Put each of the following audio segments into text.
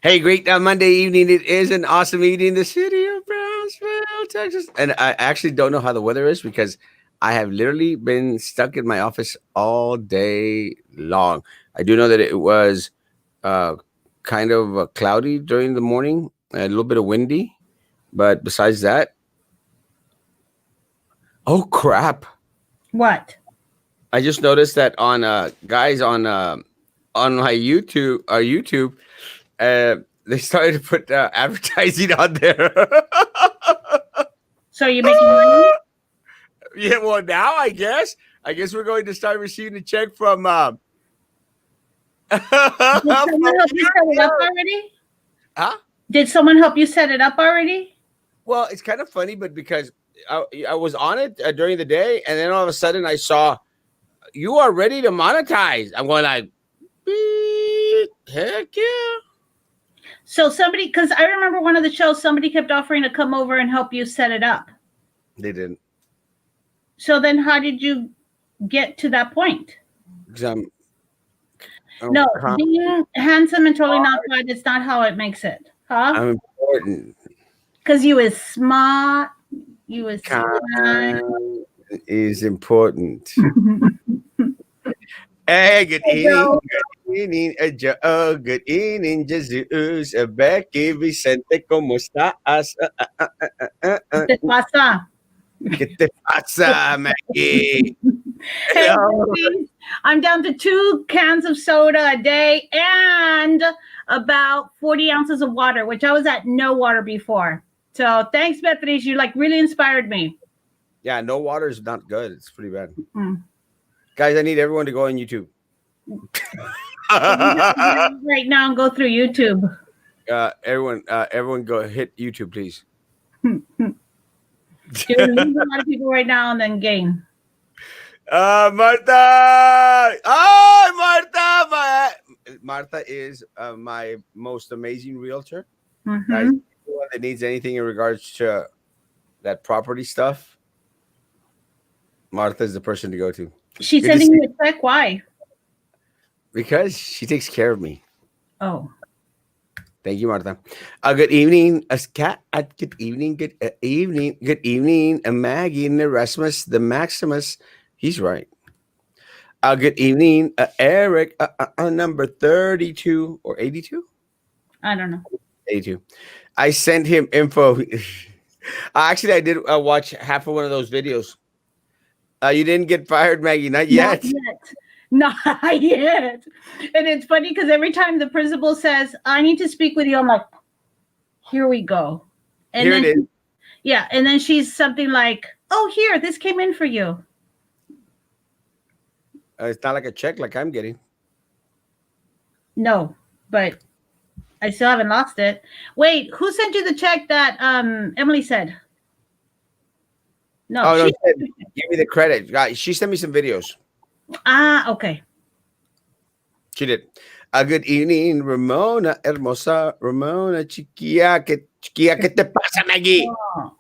Hey, great Monday evening. It is an awesome evening in the city of Brownsville, Texas. And I actually don't know how the weather is because I have literally been stuck in my office all day long. I do know that it was uh, kind of cloudy during the morning, a little bit of windy. But besides that, oh crap. What? I just noticed that on guys on my YouTube, they started to put advertising on there. So you're making money? Yeah, well, now I guess we're going to start receiving a check from Did someone help you set it up already? huh? Did someone help you set it up already? Well, it's kind of funny, but because I was on it during the day, and then all of a sudden I saw you are ready to monetize. I'm going like, beep, heck yeah. So somebody, because I remember one of the shows, somebody kept offering to come over and help you set it up. They didn't. So then how did you get to that point? Because No, being handsome and totally not fat is not how it makes it. Huh? I'm important. Because you is smart. You is smart. Is important. Hey, good evening. Good evening, good evening, Jesus. Becky Vicente, ¿cómo estás? ¿Qué te pasa? ¿Qué te pasa, Maggie? Hey, Hello. baby, I'm down to 2 cans of soda a day and about 40 ounces of water, which I was at no water before. So thanks, Beatriz. You like really inspired me. Yeah, no water is not good. It's pretty bad. Mm. Guys, I need everyone to go on YouTube. Right now and go through YouTube. Everyone go hit YouTube, please. Dude, lose a lot of people right now and then gain. Martha! Oh, Martha! Martha is my most amazing realtor. Mm-hmm. Guys, anyone that needs anything in regards to that property stuff, Martha is the person to go to. She's sending you a check. Why? Because she takes care of me. Oh. Thank you, Martha. Good evening, Cat. Good evening, good evening, Maggie and Erasmus, the Maximus. He's right. Good evening, Eric, number 32 or 82? I don't know. 82. I sent him info. Actually, I did watch half of one of those videos. You didn't get fired, Maggie. Not yet. Not yet. And it's funny because every time the principal says, I need to speak with you, I'm like, here we go. And Here then, it is. Yeah. And then she's something like, oh, here, this came in for you. It's not like a check like I'm getting. No, but I still haven't lost it. Wait, who sent you the check that Emily said? No, she said, give me the credit. She sent me some videos. Okay. She did. Good evening, Ramona, hermosa, Ramona, chiquilla, que te pasa, Maggie? Oh.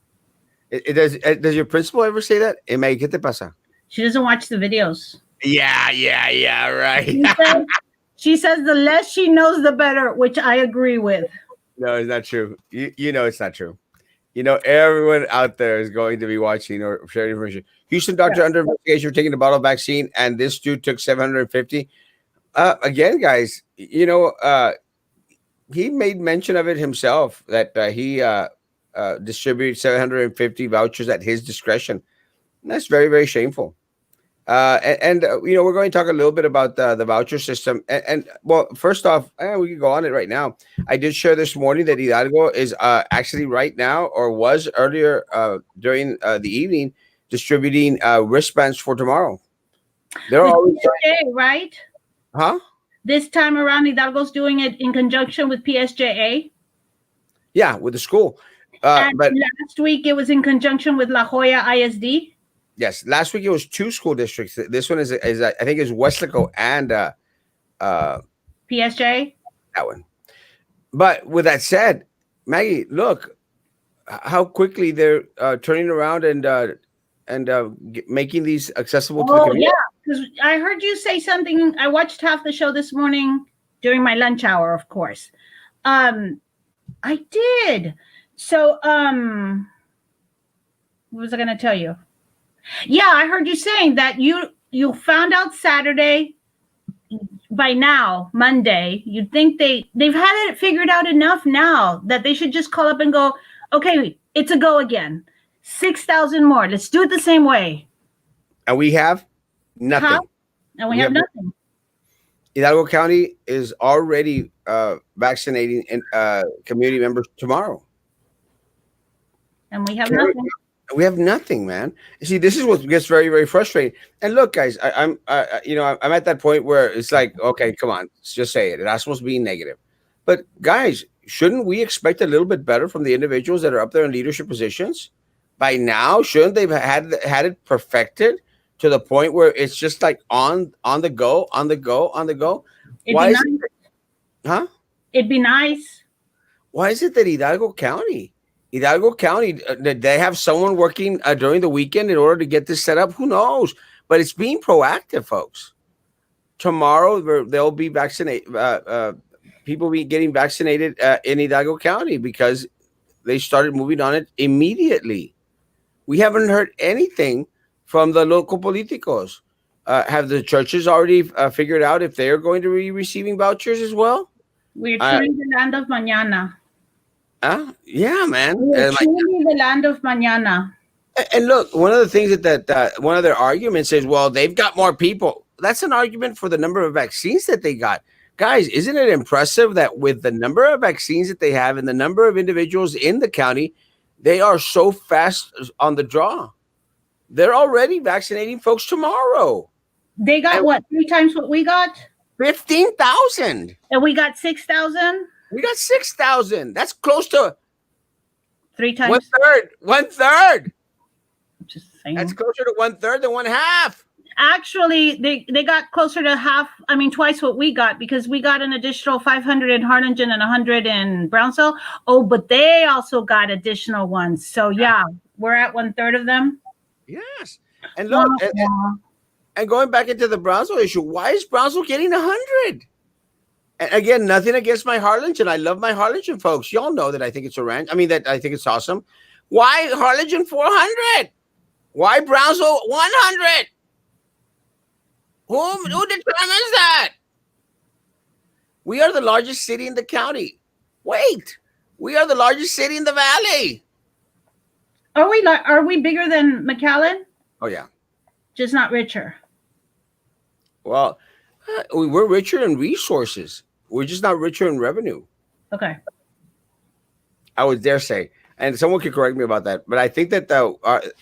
Does your principal ever say that? Hey, Maggie, ¿qué te pasa? She doesn't watch the videos. Yeah, right. She says the less she knows, the better, which I agree with. No, it's not true. You know it's not true. You know, everyone out there is going to be watching or sharing information. Houston doctor under investigation for taking the bottle vaccine, and this dude took 750. Again, guys, you know, he made mention of it himself that he distributed 750 vouchers at his discretion. And that's very, very shameful. And you know, we're going to talk a little bit about the voucher system. And well, first off, we can go on it right now. I did share this morning that Hidalgo is actually right now, or was earlier during the evening, distributing wristbands for tomorrow. They're always right? Huh? This time around, Hidalgo's doing it in conjunction with PSJA. Yeah, with the school. But last week it was in conjunction with La Jolla ISD. Yes, last week it was 2 school districts. This one is I think is Weslaco and PSJ. That one. But with that said, Maggie, look how quickly they're turning around and making these accessible to the community. Yeah, because I heard you say something. I watched half the show this morning during my lunch hour, of course. I did. So, what was I going to tell you? Yeah, I heard you saying that you found out Saturday. By now, Monday, you'd think they've had it figured out enough now that they should just call up and go, okay, it's a go again. 6,000 more. Let's do it the same way. And we have How? nothing. And we have nothing. Hidalgo County is already vaccinating community members tomorrow. And we have nothing. We have nothing, man. You see, this is what gets very, very frustrating. And look, guys, I'm at that point where it's like, okay, come on, let's just say it. It's not supposed to be negative. But guys, shouldn't we expect a little bit better from the individuals that are up there in leadership positions? By now, shouldn't they have had it perfected to the point where it's just like on the go? Why is it, huh? It'd be nice. Why is it that Hidalgo County, they have someone working during the weekend in order to get this set up? Who knows? But it's being proactive, folks. Tomorrow, they'll be vaccinated. People be getting vaccinated in Hidalgo County because they started moving on it immediately. We haven't heard anything from the local politicos. Have the churches already figured out if they're going to be receiving vouchers as well? We're truly the land of mañana. Yeah, man. We're truly the land of mañana. And look, one of the things that one of their arguments is, well, they've got more people. That's an argument for the number of vaccines that they got. Guys, isn't it impressive that with the number of vaccines that they have and the number of individuals in the county, they are so fast on the draw? They're already vaccinating folks tomorrow. They got what? 3 times what we got? 15,000. And we got 6,000? We got 6,000. That's close to 3 times. 1/3. Just saying. That's closer to 1/3 than 1/2. Actually, they got closer to half. I mean, twice what we got because we got an additional 500 in Harlingen and 100 in Brownsville. Oh, but they also got additional ones. So yeah, we're at 1/3 of them. Yes, and look, and going back into the Brownsville issue, why is Brownsville getting 100? And again, nothing against my Harlingen. I love my Harlingen folks. Y'all know that I think it's a ranch. I mean, that I think it's awesome. Why Harlingen 400? Why Brownsville 100? Who determines that? We are the largest city in the county. Wait, we are the largest city in the valley. Are we bigger than McAllen? Oh yeah, just not richer. Well, we're richer in resources. We're just not richer in revenue. Okay. I would dare say, and someone could correct me about that, but I think that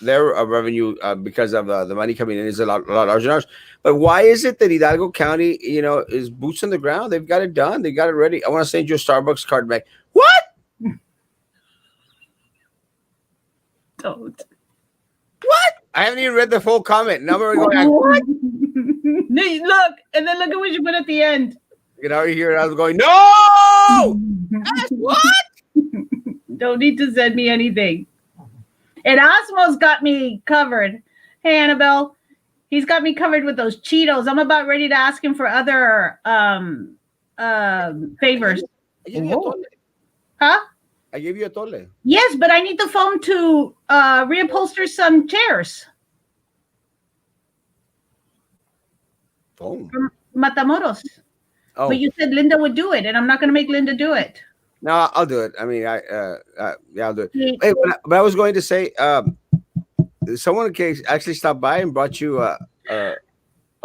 their revenue because of the money coming in is a lot larger than ours. But why is it that Hidalgo County, is boots on the ground? They've got it done. They got it ready. I want to send you a Starbucks card back. What? Don't. What? I haven't even read the full comment. Now we're going like, what? Look, and then look at what you put at the end. You can already hear it. I was going, no! What? Don't need to send me anything. Erasmo's got me covered. Hey, Annabelle. He's got me covered with those Cheetos. I'm about ready to ask him for other favors. Huh? I gave you a tole. Yes, but I need the phone to reupholster some chairs. Phone? From Matamoros. Oh. But you said Linda would do it, and I'm not going to make Linda do it. No, I'll do it. I mean, yeah, I'll do it. Hey, but I was going to say, someone actually stopped by and brought you a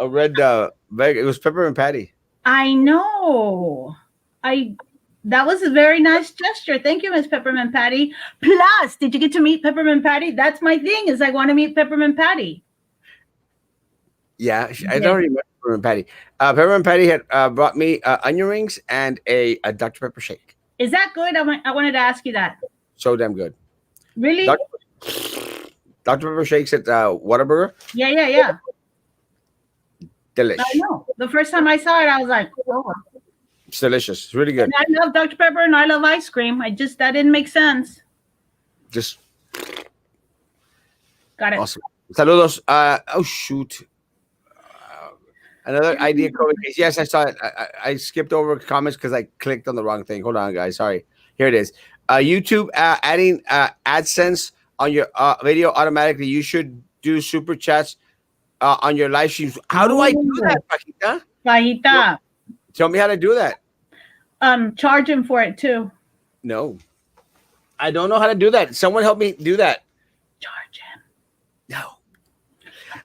red bag. It was peppermint patty. I know. That was a very nice gesture. Thank you, Miss Peppermint Patty. Plus, did you get to meet Peppermint Patty? That's my thing. Is I want to meet Peppermint Patty. Yeah, I don't remember Peppermint Patty. Peppermint Patty had brought me onion rings and a Dr. Pepper shake. Is that good? I wanted to ask you that. So damn good. Really? Dr. Pepper shakes at Whataburger. Yeah. Delicious. I know. The first time I saw it, I was like, oh. It's delicious. It's really good. And I love Dr. Pepper and I love ice cream. That didn't make sense. Just got it. Awesome. Saludos. Oh shoot. Another idea code case. Yes, I saw it. I skipped over comments because I clicked on the wrong thing. Hold on, guys. Sorry. Here it is. YouTube adding AdSense on your video automatically. You should do super chats on your live streams. How do I do that, Ooh, Paquita? Fajita. Tell me how to do that. Charge him for it too. No, I don't know how to do that. Someone help me do that. Charge him. No.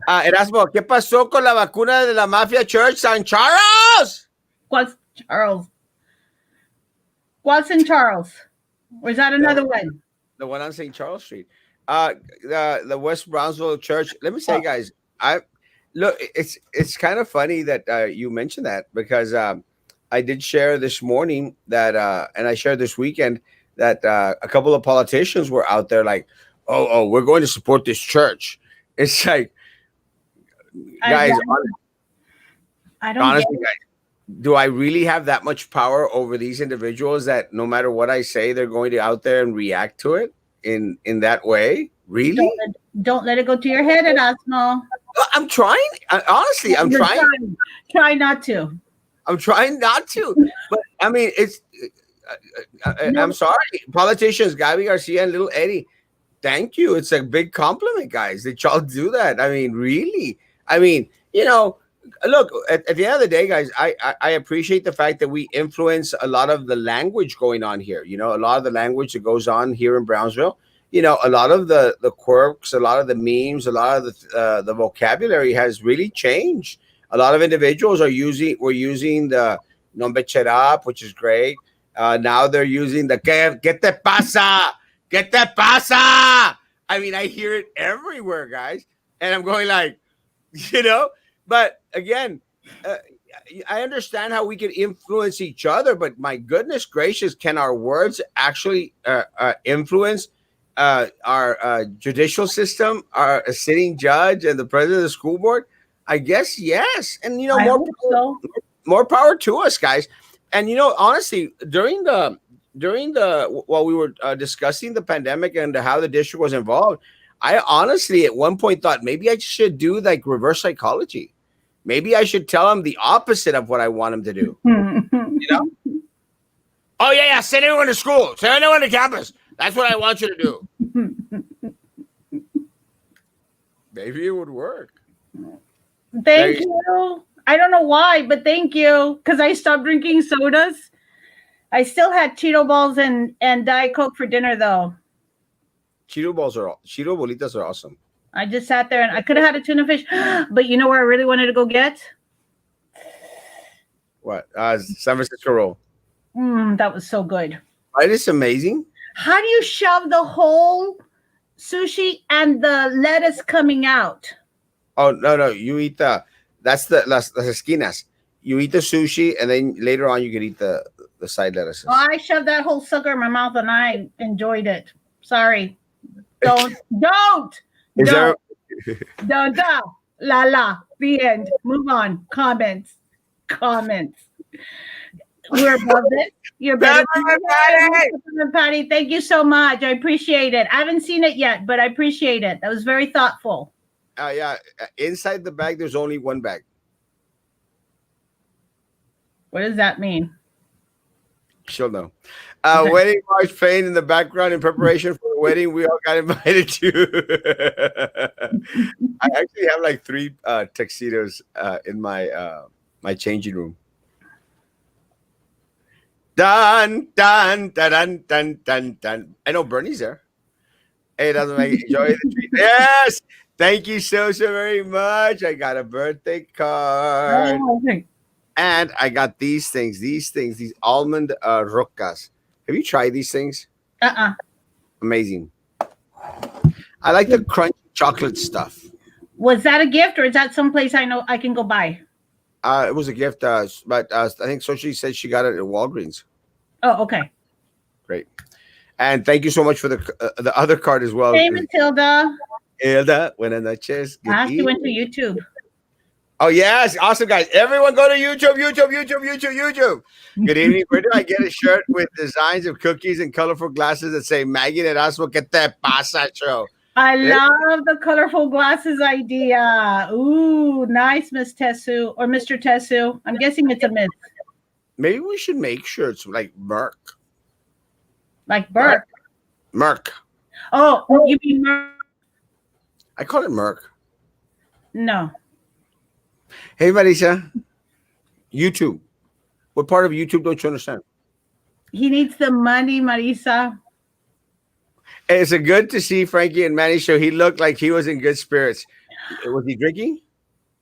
Erasmo, ¿qué pasó con la vacuna de la Mafia Church San Charles? What's Charles? What's in Charles? Or is that another one? The one on St. Charles Street. The West Brownsville Church. Let me say, guys, it's kind of funny that you mentioned that because I did share this morning that and I shared this weekend that a couple of politicians were out there like, oh, we're going to support this church. It's like, guys, I don't honestly, get it. guys, do I really have that much power over these individuals that no matter what I say, they're going to out there and react to it in that way? Really? Don't let it go to your head, Erasmo. I'm trying. Honestly, I'm trying. Try not to. I'm trying not to. But I mean, it's. I'm sorry, politicians, Gabby Garcia and Little Eddie. Thank you. It's a big compliment, guys, that y'all do that. I mean, really. I mean, look, at the end of the day, guys, I appreciate the fact that we influence a lot of the language going on here. A lot of the language that goes on here in Brownsville. A lot of the quirks, a lot of the memes, a lot of the vocabulary has really changed. A lot of individuals were using the nombre cherap, which is great. Now they're using the que te pasa, que te pasa. I mean, I hear it everywhere, guys, and I'm going like, But again, I understand how we can influence each other, but my goodness gracious, can our words actually influence our judicial system, our sitting judge, and the president of the school board? I guess yes, and more power to us, guys. And honestly, during the while we were discussing the pandemic and how the district was involved, I honestly at one point thought maybe I should do like reverse psychology. Maybe I should tell him the opposite of what I want him to do. Oh yeah, send everyone to school, send everyone to campus. That's what I want you to do. Maybe it would work. Thank you. I don't know why, but thank you. Because I stopped drinking sodas. I still had Cheeto balls and Diet Coke for dinner, though. Cheeto bolitas are awesome. I just sat there and I could have had a tuna fish, but you know where I really wanted to go get? What? San Francisco roll. That was so good. Right? It's amazing. How do you shove the whole sushi and the lettuce coming out? Oh no! You eat that's las esquinas. You eat the sushi, and then later on you can eat the side lettuces. Oh, I shoved that whole sucker in my mouth, and I enjoyed it. Sorry. Don't. Don't. La. The end. Move on. Comments. We're above it. You're better than Patty. Thank you so much. I appreciate it. I haven't seen it yet, but I appreciate it. That was very thoughtful. Yeah. Inside the bag, there's only one bag. What does that mean? She'll know. Wedding march playing in the background in preparation for the wedding. We all got invited to. I actually have like 3 tuxedos in my changing room. Dun. I know Bernie's there. Hey, doesn't make it enjoy the treat. Yes. Thank you so very much. I got a birthday card. Oh, okay. And I got these things, these almond rocas. Have you tried these things? Amazing. I like the crunchy chocolate stuff. Was that a gift or is that someplace I know I can go buy? It was a gift, but I think Sochi said she got it at Walgreens. Oh, okay. Great. And thank you so much for the other card as well. Hey, Matilda. Hilda, buenas noches. She went to YouTube. Oh, yes. Awesome, guys. Everyone go to YouTube. Good evening. Where do I get a shirt with designs of cookies and colorful glasses that say Maggie and Erasmo, que te pasa, show? I love the colorful glasses idea. Ooh, nice, Miss Tessu or Mr. Tessu. I'm guessing it's a miss, Maybe we should make shirts like Merc. like Right? Burke. Merc. Oh, you mean I call it Merc. no? Hey, Marisa. YouTube. What part of YouTube don't you understand? He needs the money, Marisa. It's a good to see Frankie and Manny show. He looked like he was in good spirits. Was he drinking?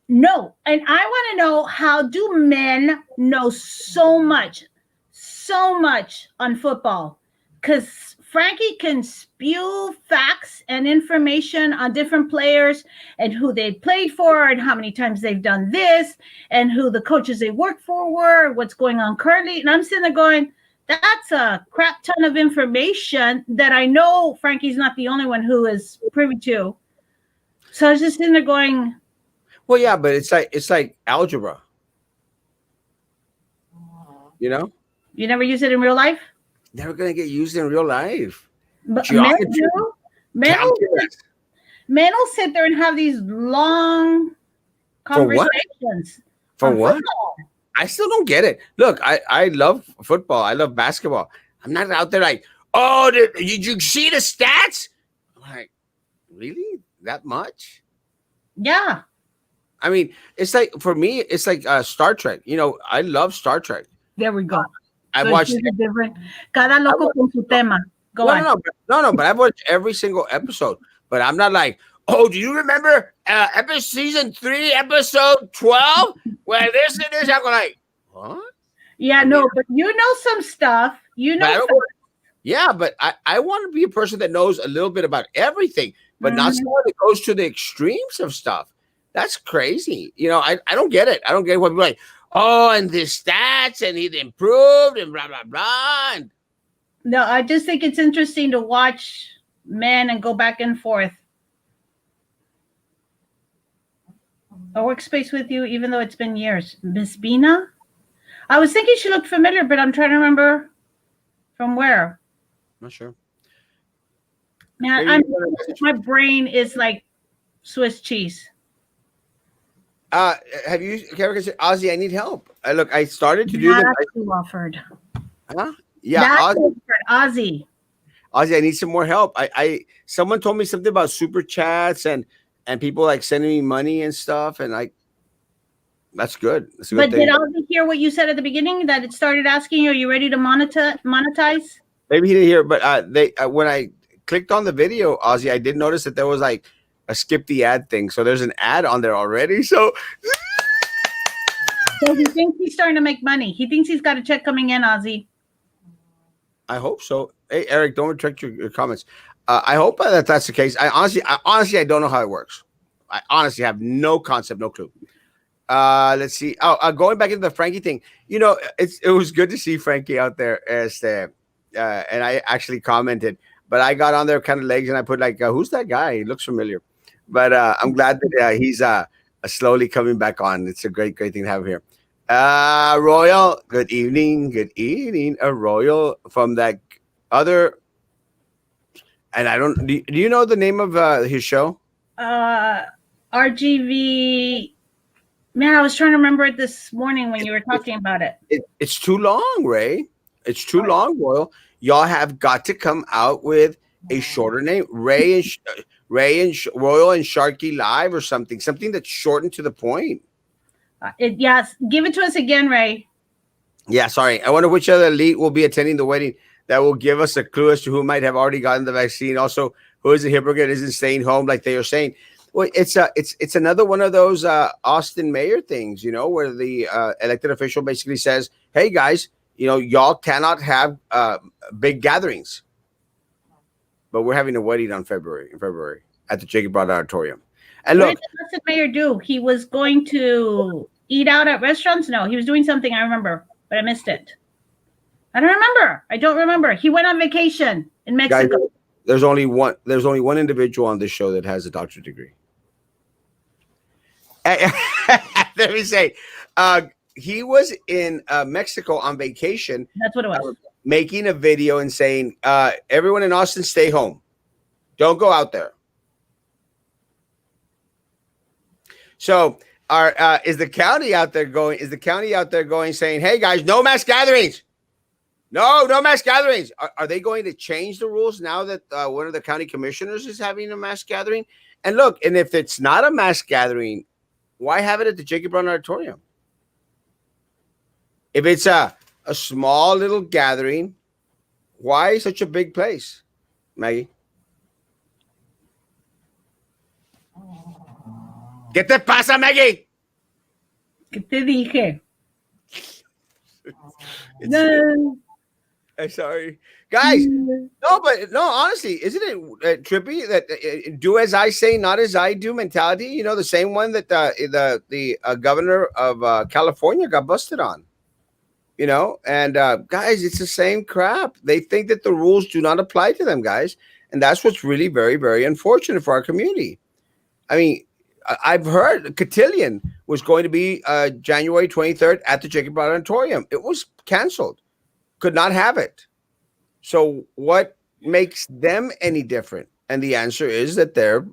No, and I want to know, how do men know so much on football? Because Frankie can spew facts and information on different players and who they played for and how many times they've done this and who the coaches they work for were, what's going on currently. And I'm sitting there going, that's a crap ton of information that I know Frankie's not the only one who is privy to. So I was just sitting there going, Well, yeah, but it's like algebra. You know, you never use it in real life? never gonna get used in real life. But men Geometry, do. Men will, calculus. men will sit there and have these long For what? conversations. For on what? football. I still don't get it. Look, I love football. I love basketball. I'm not out there like, oh, did you see the stats? I'm like, really? That much? Yeah. I mean, it's like, for me, it's like Star Trek. You know, I love Star Trek. There we go. I So watched. it's just different. Cada loco con su tema. Go No, on. no, but I've watched every single episode. But I'm not like, oh, do you remember episode season 3, episode 12, where this and this? I'm like, what? Yeah, no, but you know some stuff. You But I know don't some. Yeah, but I want to be a person that knows a little bit about everything, but not Mhm. someone that goes to the extremes of stuff. That's crazy. You know, I don't get it. I don't get what people are like, oh, and the stats, and he improved, and blah, blah, blah. And No, I just think it's interesting to watch men and go back and forth. A workspace with you, even though it's been years. Miss Bina? I was thinking she looked familiar, but I'm trying to remember from where. not sure. Man, Maybe I'm, you got a message. my brain is like Swiss cheese. Have you, Karen, said, Ozzy, I need help. Look, I started to do That's this. who offered. Huh? Yeah, That's Ozzy, who offered. Ozzy. Ozzy, I need some more help. Someone told me something about super chats and people like sending me money and stuff, and that's good. That's a good But thing. did Ozzy hear what you said at the beginning? That it started asking, "Are you ready to monetize?" Maybe he didn't hear, but they when I clicked on the video, Ozzy, I did notice that there was like a skip the ad thing. So there's an ad on there already. So So he thinks he's starting to make money. He thinks he's got a check coming in, Ozzy. I hope so. Hey, Eric, don't retract your comments. I hope that that's the case. I honestly, I don't know how it works. I honestly have no concept, no clue. Let's see. Going back into the Frankie thing, you know, it was good to see Frankie out there and I actually commented, but I got on there kind of legs and I put like, who's that guy? He looks familiar. But I'm glad that he's slowly coming back on. It's a great thing to have him here. Royal, good evening. A Royal from that other, and I don't. Do you know the name of his show? RGV. Man, I was trying to remember it this morning when you were talking about it. It's too long, Ray. It's too long, Royal. Y'all have got to come out with a shorter name, Ray and Royal and Sharky Live or something that's shortened to the point. Yes, give it to us again, Ray. Yeah, sorry. I wonder which other elite will be attending the wedding that will give us a clue as to who might have already gotten the vaccine. Also, who is a hypocrite, isn't staying home like they are saying. Well, it's another one of those Austin mayor things, you know, where the elected official basically says, "Hey guys, you know, y'all cannot have big gatherings." But we're having a wedding in February at the Jacob Broad Auditorium. And What look, did the Blessed Mayor do? He was going to eat out at restaurants? No, he was doing something, I remember, but I missed it. I don't remember. He went on vacation in Mexico. guys, there's only one individual on this show that has a doctorate degree. Let me say, he was in Mexico on vacation. That's what it was. Making a video and saying, everyone in Austin, stay home. Don't go out there. So, is the county out there going? Is the county out there going saying, "Hey guys, no mass gatherings"? No mass gatherings. Are they going to change the rules now that one of the county commissioners is having a mass gathering? And look, and if it's not a mass gathering, why have it at the Jacob Brown Auditorium? If it's a small little gathering, why such a big place, Maggie? ¿Qué te pasa, Maggie? ¿Qué te dije? It's, No. I'm sorry, guys. No, but no, honestly, isn't it trippy that do as I say, not as I do mentality? You know, the same one that the governor of California got busted on. You know, and guys, it's the same crap. They think that the rules do not apply to them, guys, and that's what's really very, very unfortunate for our community. I mean, I've heard Cotillion was going to be January 23rd at the Jacob Brown Auditorium. It was canceled. Could not have it. So what makes them any different? And the answer is that they're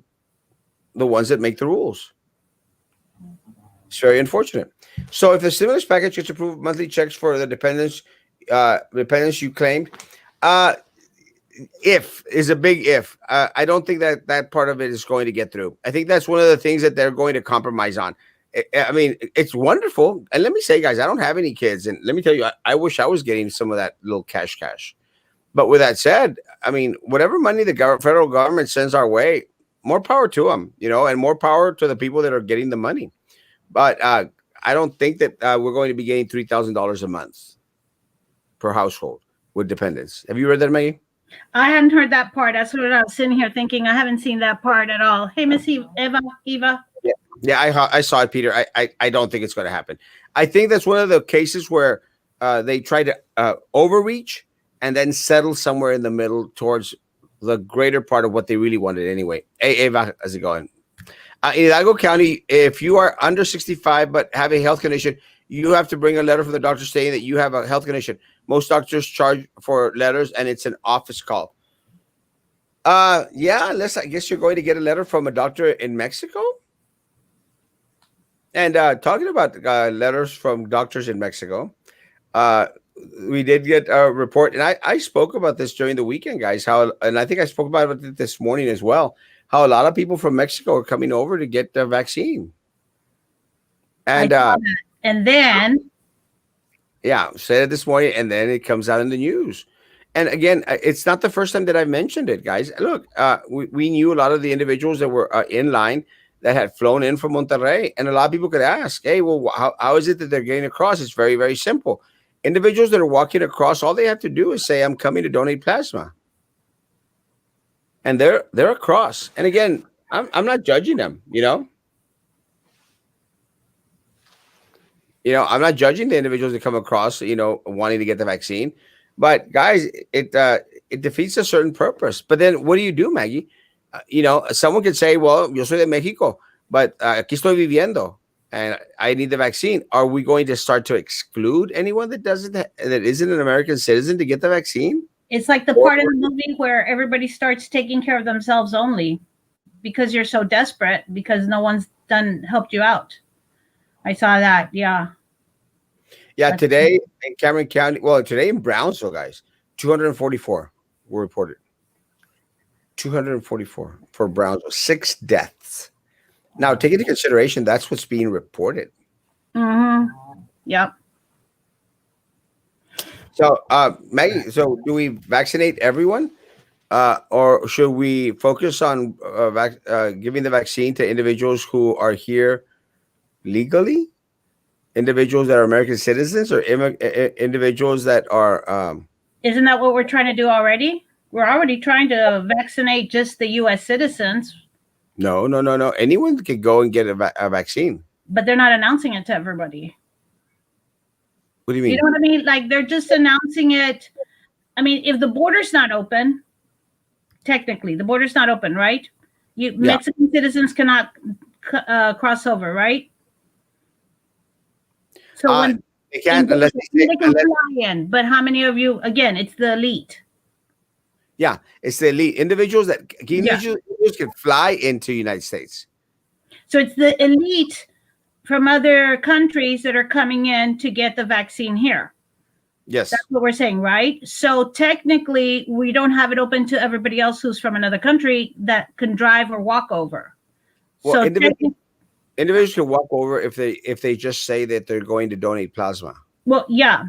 the ones that make the rules. It's very unfortunate. So if the stimulus package gets approved, monthly checks for the dependents you claimed, if is a big if. I don't think that part of it is going to get through. I think that's one of the things that they're going to compromise on. I mean, it's wonderful. And let me say, guys, I don't have any kids. And let me tell you, I wish I was getting some of that little cash. But with that said, I mean, whatever money the federal government sends our way, more power to them, you know, and more power to the people that are getting the money. But I don't think that we're going to be getting $3,000 a month per household with dependents. Have you read that, Maggie? I hadn't heard that part. That's what I was sitting here thinking. I haven't seen that part at all. Hey, Miss Eva. Yeah, I saw it, Peter. I don't think it's going to happen. I think that's one of the cases where they try to overreach and then settle somewhere in the middle towards the greater part of what they really wanted anyway. Hey, Eva, how's it going? In Hidalgo County, if you are under 65 but have a health condition, you have to bring a letter from the doctor saying that you have a health condition. Most doctors charge for letters, and it's an office call. Yeah, unless I guess you're going to get a letter from a doctor in Mexico. And talking about letters from doctors in Mexico, we did get a report, and I spoke about this during the weekend, guys. And I think I spoke about it this morning as well. How a lot of people from Mexico are coming over to get the vaccine. And then, yeah, said it this morning, and then it comes out in the news. And again, it's not the first time that I've mentioned it, guys. Look, we knew a lot of the individuals that were in line that had flown in from Monterrey, and a lot of people could ask, "Hey, well, how is it that they're getting across?" It's very, very simple. Individuals that are walking across, all they have to do is say, "I'm coming to donate plasma." And they're across. And again, I'm not judging them, you know. I'm not judging the individuals that come across, wanting to get the vaccine. But guys, it defeats a certain purpose. But then what do you do, Maggie? Someone could say, "Well, yo soy de México, but aquí estoy viviendo, and I need the vaccine." Are we going to start to exclude anyone that isn't an American citizen to get the vaccine? It's like the part of the movie where everybody starts taking care of themselves only because you're so desperate because no one's helped you out. I saw that. Yeah. Yeah. Today in Cameron County, today in Brownsville, guys, 244 were reported. 244 for Brownsville, 6 deaths. Now, take into consideration, that's what's being reported. Mm-hmm. Yep. So, Maggie, so do we vaccinate everyone? Or should we focus on giving the vaccine to individuals who are here legally? Individuals that are American citizens, or individuals that are... Isn't that what we're trying to do already? We're already trying to vaccinate just the U.S. citizens. No. Anyone can go and get a vaccine. But they're not announcing it to everybody. What do you mean? You know what I mean? Like, they're just announcing it. I mean, if the border's not open, technically, the border's not open, right? Mexican citizens cannot cross over, right? So when they can't unless they can fly in. But how many of you? Again, it's the elite. Yeah, it's the elite individuals that can fly into the United States. So it's the elite from other countries that are coming in to get the vaccine here. That's Yes. what we're saying, right? So technically, we don't have it open to everybody else who's from another country that can drive or walk over. Well, So technically, individuals can walk over if they just say that they're going to donate plasma. well, yeah,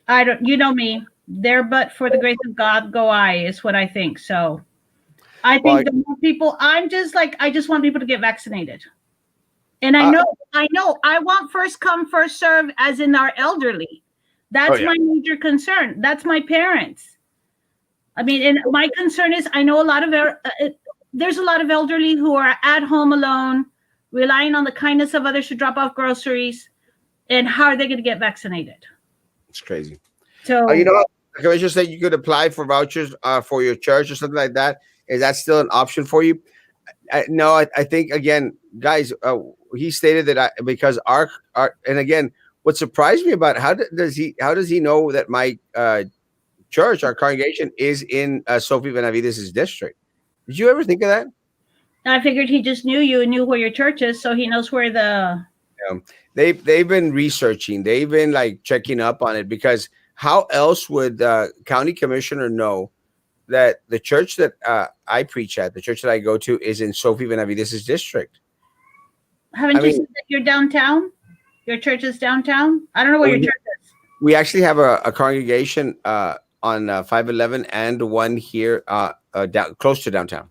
I don't. You know me. There, but for the grace of God, go I is what I think. So I Well, think the more people, I'm just like I just want people to get vaccinated. And uh, I know, I want first come, first serve, as in our elderly. oh That's yeah, my major concern. That's my parents. I mean, and my concern is I know a lot of there's a lot of elderly who are at home alone, relying on the kindness of others to drop off groceries. And how are they going to get vaccinated? it's crazy. You So know, can I just say you could apply for vouchers for your church or something like that? Is that still an option for you? No, I think again, guys. He stated that because our and again, what surprised me about how does he know that my church, our congregation, is in Sophie Benavides's district? Did you ever think of that? I figured he just knew you and knew where your church is, so he knows where the. They've been researching. They've been like checking up on it because how else would the county commissioner know that the church that I preach at, the church that I go to, is in Sophie Benavides's district? I Haven't you mean, said that you're downtown? Your church is downtown? I don't know where your church is. we actually have a congregation on 511 and one here down close to downtown.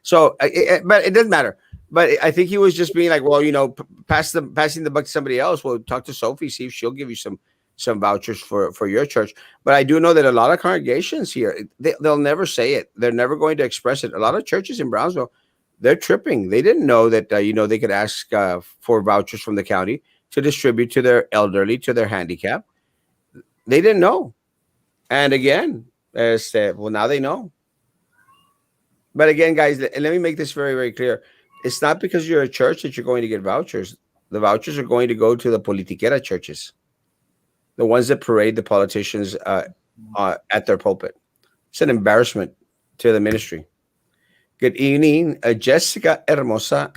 So, but it doesn't matter. But I think he was just being like, well, passing the buck to somebody else. Well, talk to Sophie, see if she'll give you some vouchers for your church. But I do know that a lot of congregations here, they'll never say it. They're never going to express it. A lot of churches in Brownsville, they're tripping. They didn't know that they could ask for vouchers from the county to distribute to their elderly, to their handicap. They didn't know. And again, well, now they know. But again, guys, and let me make this very, very clear. It's not because you're a church that you're going to get vouchers. The vouchers are going to go to the politiquera churches, the ones that parade the politicians at their pulpit. It's an embarrassment to the ministry. Good evening, Jessica Hermosa.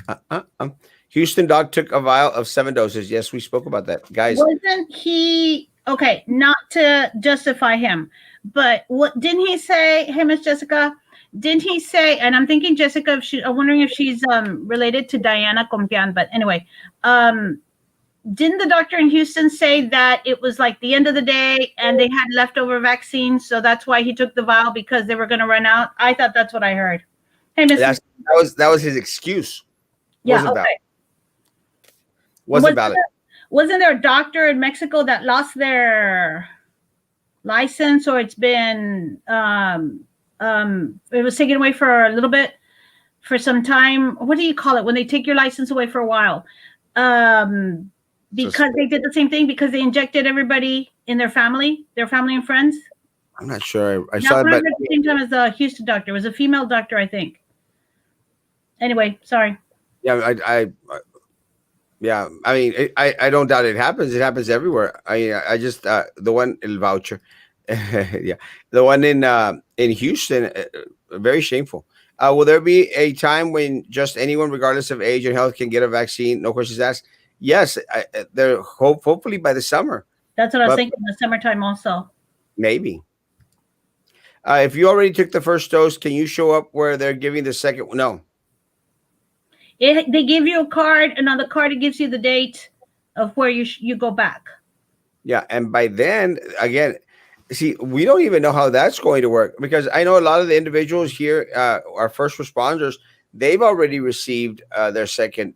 Houston Dog took a vial of 7 doses. Yes, we spoke about that, guys. Wasn't he okay? Not to justify him, but what didn't he say? Hey, Miss Jessica, didn't he say? And I'm thinking Jessica. I'm wondering if she's related to Diana Compian. But anyway, didn't the doctor in Houston say that it was like the end of the day and they had leftover vaccines, so that's why he took the vial because they were going to run out? I thought that's what I heard. Hey, Miss. That was his excuse. Yeah. Wasn't Okay. valid. Wasn't valid. Wasn't there a doctor in Mexico that lost their license, or it's been it was taken away for a little bit, for some time? What do you call it when they take your license away for a while? Because they did the same thing, because they injected everybody in their family and friends. I'm not sure. I Now, saw it, but at the same time as the Houston doctor. It was a female doctor, I think. Anyway, sorry. yeah, yeah. I mean, I don't doubt it happens. It happens everywhere. I just the one El voucher, yeah, the one in Houston, very shameful. Will there be a time when just anyone, regardless of age and health, can get a vaccine? No questions asked. Yes, they're hopefully by the summer. That's what I was thinking. The summertime also. Maybe. If you already took the first dose, can you show up where they're giving the second? No. They give you a card, and on the card it gives you the date of where you go back. Yeah, and by then, again, see, we don't even know how that's going to work, because I know a lot of the individuals here, our first responders, they've already received their second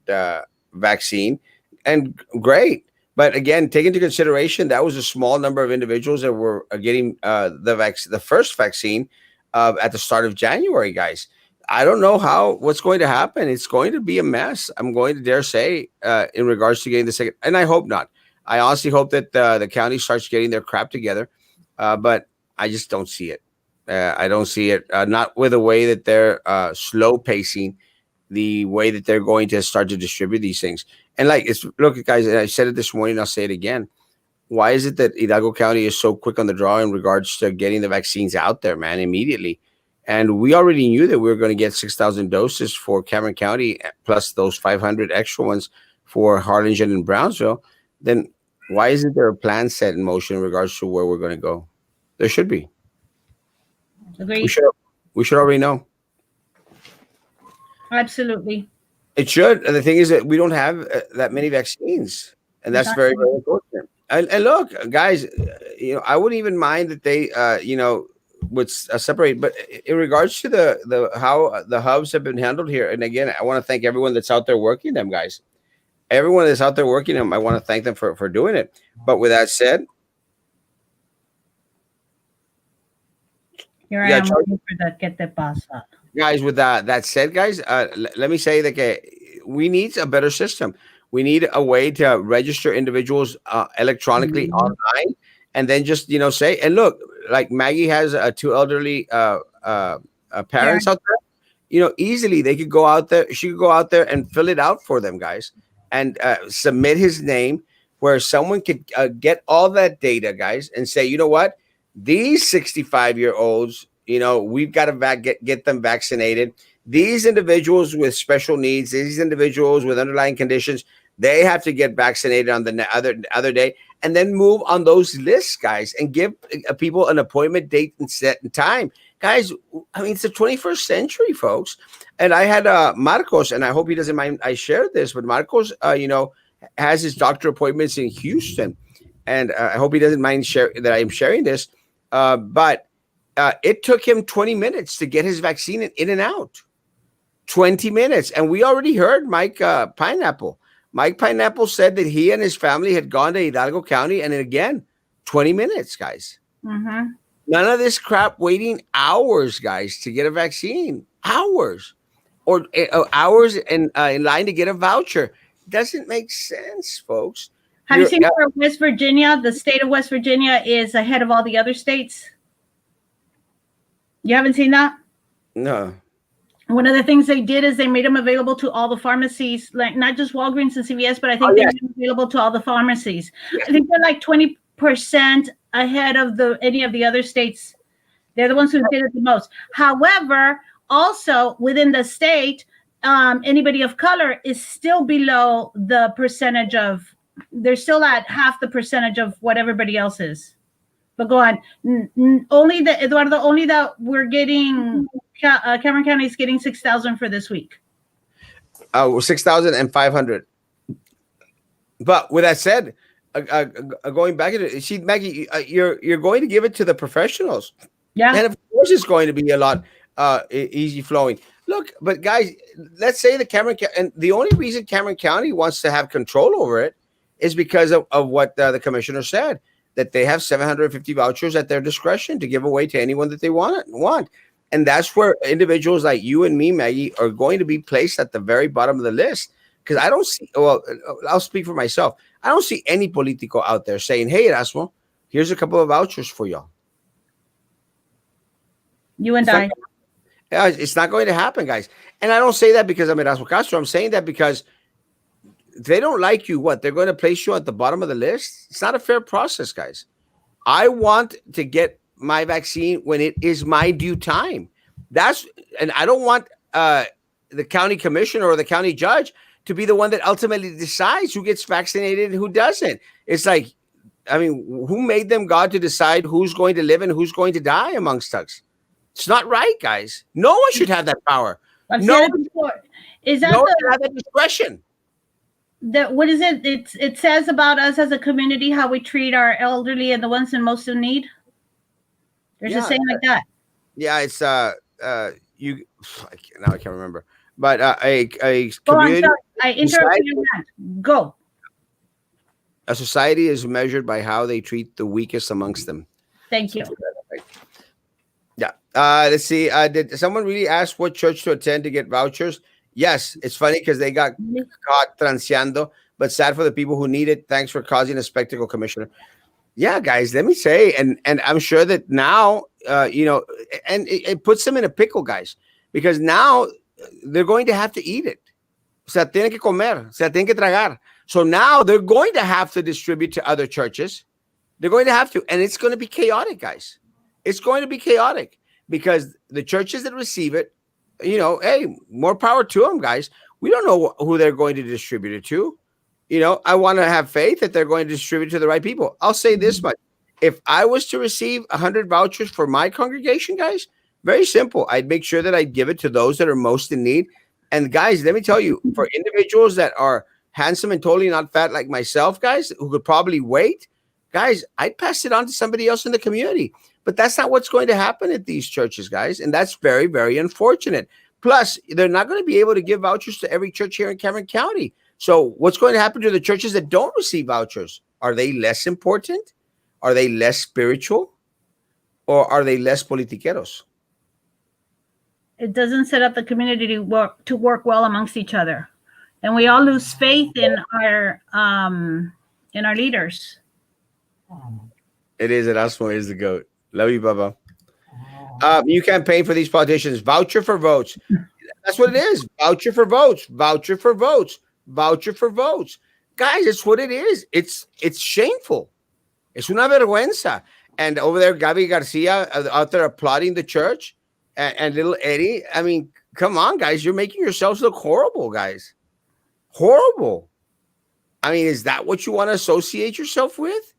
vaccine, and great. But again, take into consideration that was a small number of individuals that were getting the first vaccine at the start of January, guys. I don't know what's going to happen. It's going to be a mess. I'm going to dare say in regards to getting the second, and I hope not. I honestly hope that the county starts getting their crap together, but I just don't see it. I don't see it. Not with the way that they're slow pacing, the way that they're going to start to distribute these things. And look, guys, and I said it this morning, I'll say it again. Why is it that Hidalgo County is so quick on the draw in regards to getting the vaccines out there, man, immediately? And we already knew that we were going to get 6,000 doses for Cameron County, plus those 500 extra ones for Harlingen and Brownsville. Then why isn't there a plan set in motion in regards to where we're going to go? There should be. We Agreed. should. We should already know. Absolutely. It should. And the thing is that we don't have that many vaccines, and that's very, very important. And look, guys, I wouldn't even mind that they, would separate. But in regards to the how the hubs have been handled here, and again, I want to thank everyone that's out there working them, guys. Everyone that's out there working them, I want to thank them for doing it. But with that said, here I am waiting for the que te pasa. Guys, with that said, guys, let me say that we need a better system. We need a way to register individuals electronically online, and then just say, and look, like Maggie has two elderly parents out there. Easily they could go out there. She could go out there and fill it out for them, guys, and submit his name, where someone could get all that data, guys, and say, you know what, these 65-year-olds. We've got to get them vaccinated. These individuals with special needs, these individuals with underlying conditions, they have to get vaccinated on the other day, and then move on those lists, guys, and give people an appointment date and set and time. Guys, I mean, it's the 21st century, folks. And I had Marcos, and I hope he doesn't mind I shared this, but Marcos, has his doctor appointments in Houston. And I hope he doesn't mind that I'm sharing this. But it took him 20 minutes to get his vaccine in and out. 20 minutes. And we already heard Mike Pineapple. Mike Pineapple said that he and his family had gone to Hidalgo County. And again, 20 minutes, guys. Mm-hmm. None of this crap waiting hours, guys, to get a vaccine. Hours. Or hours in line to get a voucher. Doesn't make sense, folks. Have you seen where West Virginia, the state of West Virginia, is ahead of all the other states? You haven't seen that? No. One of the things they did is they made them available to all the pharmacies, like not just Walgreens and CVS, but I think they made them available to all the pharmacies. Yeah. I think they're like 20% ahead of any of the other states. They're the ones who did it the most. However, also within the state, anybody of color is still below the percentage of, they're still at half the percentage of what everybody else is. But go on. Only that we're getting, Cameron County is getting 6,000 for this week. 6,500. But with that said, going back to Maggie, you're going to give it to the professionals. Yeah. And of course it's going to be a lot easy flowing. Look, but guys, let's say and the only reason Cameron County wants to have control over it is because of what the commissioner said, that they have 750 vouchers at their discretion to give away to anyone that they want. And that's where individuals like you and me, Maggie, are going to be placed at the very bottom of the list. Because I don't see, I'll speak for myself. I don't see any politico out there saying, hey, Erasmo, here's a couple of vouchers for y'all. You and I. It's not going to happen, guys. And I don't say that because I'm Erasmo Castro. I'm saying that because they don't like you. What? They're going to place you at the bottom of the list? It's not a fair process, guys. I want to get my vaccine when it is my due time. And I don't want the county commissioner or the county judge to be the one that ultimately decides who gets vaccinated and who doesn't. It's like, I mean, who made them God to decide who's going to live and who's going to die amongst us? It's not right, guys. No one should have that power. No one should have that discretion. What is it? It says about us as a community how we treat our elderly and the ones in most in need. There's a saying like that. Yeah, it's now I can't remember, but a community. I interrupted you. Go. A society is measured by how they treat the weakest amongst them. Thank you. Yeah. Let's see. Did someone really ask what church to attend to get vouchers? Yes, it's funny because they got caught transeando, but sad for the people who need it. Thanks for causing a spectacle, Commissioner. Yeah, guys, let me say, and I'm sure that now, and it puts them in a pickle, guys, because now they're going to have to eat it. Se tienen que comer, se tienen que tragar. So now they're going to have to distribute to other churches. They're going to have to, and it's going to be chaotic, guys. It's going to be chaotic because the churches that receive it, hey, more power to them, guys. We don't know who they're going to distribute it to. I want to have faith that they're going to distribute to the right people. I'll say this much. If I was to receive 100 vouchers for my congregation, guys, very simple. I'd make sure that I'd give it to those that are most in need. And guys, let me tell you, for individuals that are handsome and totally not fat like myself, guys, who could probably wait, guys, I'd pass it on to somebody else in the community. But that's not what's going to happen at these churches, guys. And that's very, very unfortunate. Plus, they're not going to be able to give vouchers to every church here in Cameron County. So what's going to happen to the churches that don't receive vouchers? Are they less important? Are they less spiritual? Or are they less politiqueros? It doesn't set up the community to work well amongst each other. And we all lose faith in our leaders. It is. Erasmo is the GOAT. Love you, Baba. You campaign for these politicians. Voucher for votes. That's what it is. Voucher for votes. Voucher for votes. Voucher for votes. Guys, it's what it is. It's shameful. It's una vergüenza. And over there, Gabi Garcia out there applauding the church and little Eddie. I mean, come on, guys. You're making yourselves look horrible, guys. Horrible. I mean, is that what you want to associate yourself with?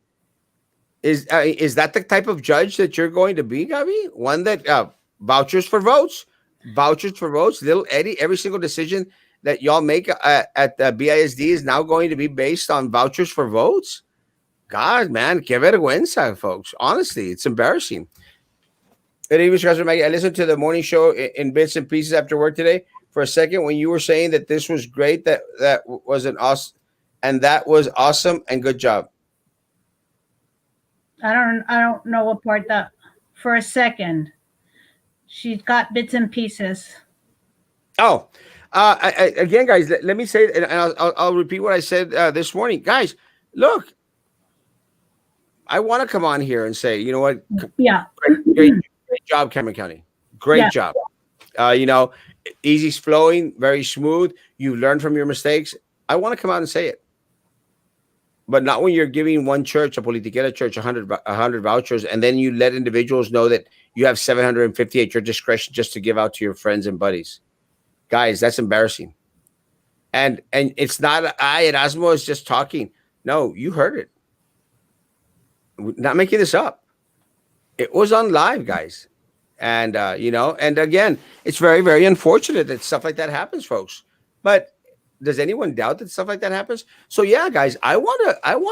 Is that the type of judge that you're going to be, Gabi? One that vouchers for votes, little Eddie. Every single decision that y'all make at BISD is now going to be based on vouchers for votes. God, man, que vergüenza, folks. Honestly, it's embarrassing. Good evening, Mr. Maggie. I listened to the morning show in bits and pieces after work today. For a second, when you were saying that this was great, that was an awesome, and that was awesome, and good job. I don't know what part that. For a second, she's got bits and pieces. Oh, again, guys, let me say, and I'll repeat what I said this morning, guys. Look, I want to come on here and say, you know what? Yeah. Great job, Cameron County. Great job. Easy flowing, very smooth. You learn from your mistakes. I want to come out and say it. But not when you're giving one church, a politiquera church, 100 vouchers, and then you let individuals know that you have 750 at your discretion just to give out to your friends and buddies. Guys, that's embarrassing. And it's not Erasmo is just talking. No, you heard it. Not making this up. It was on live, guys. And and again, it's very, very unfortunate that stuff like that happens, folks. But does anyone doubt that stuff like that happens? So yeah, guys, I want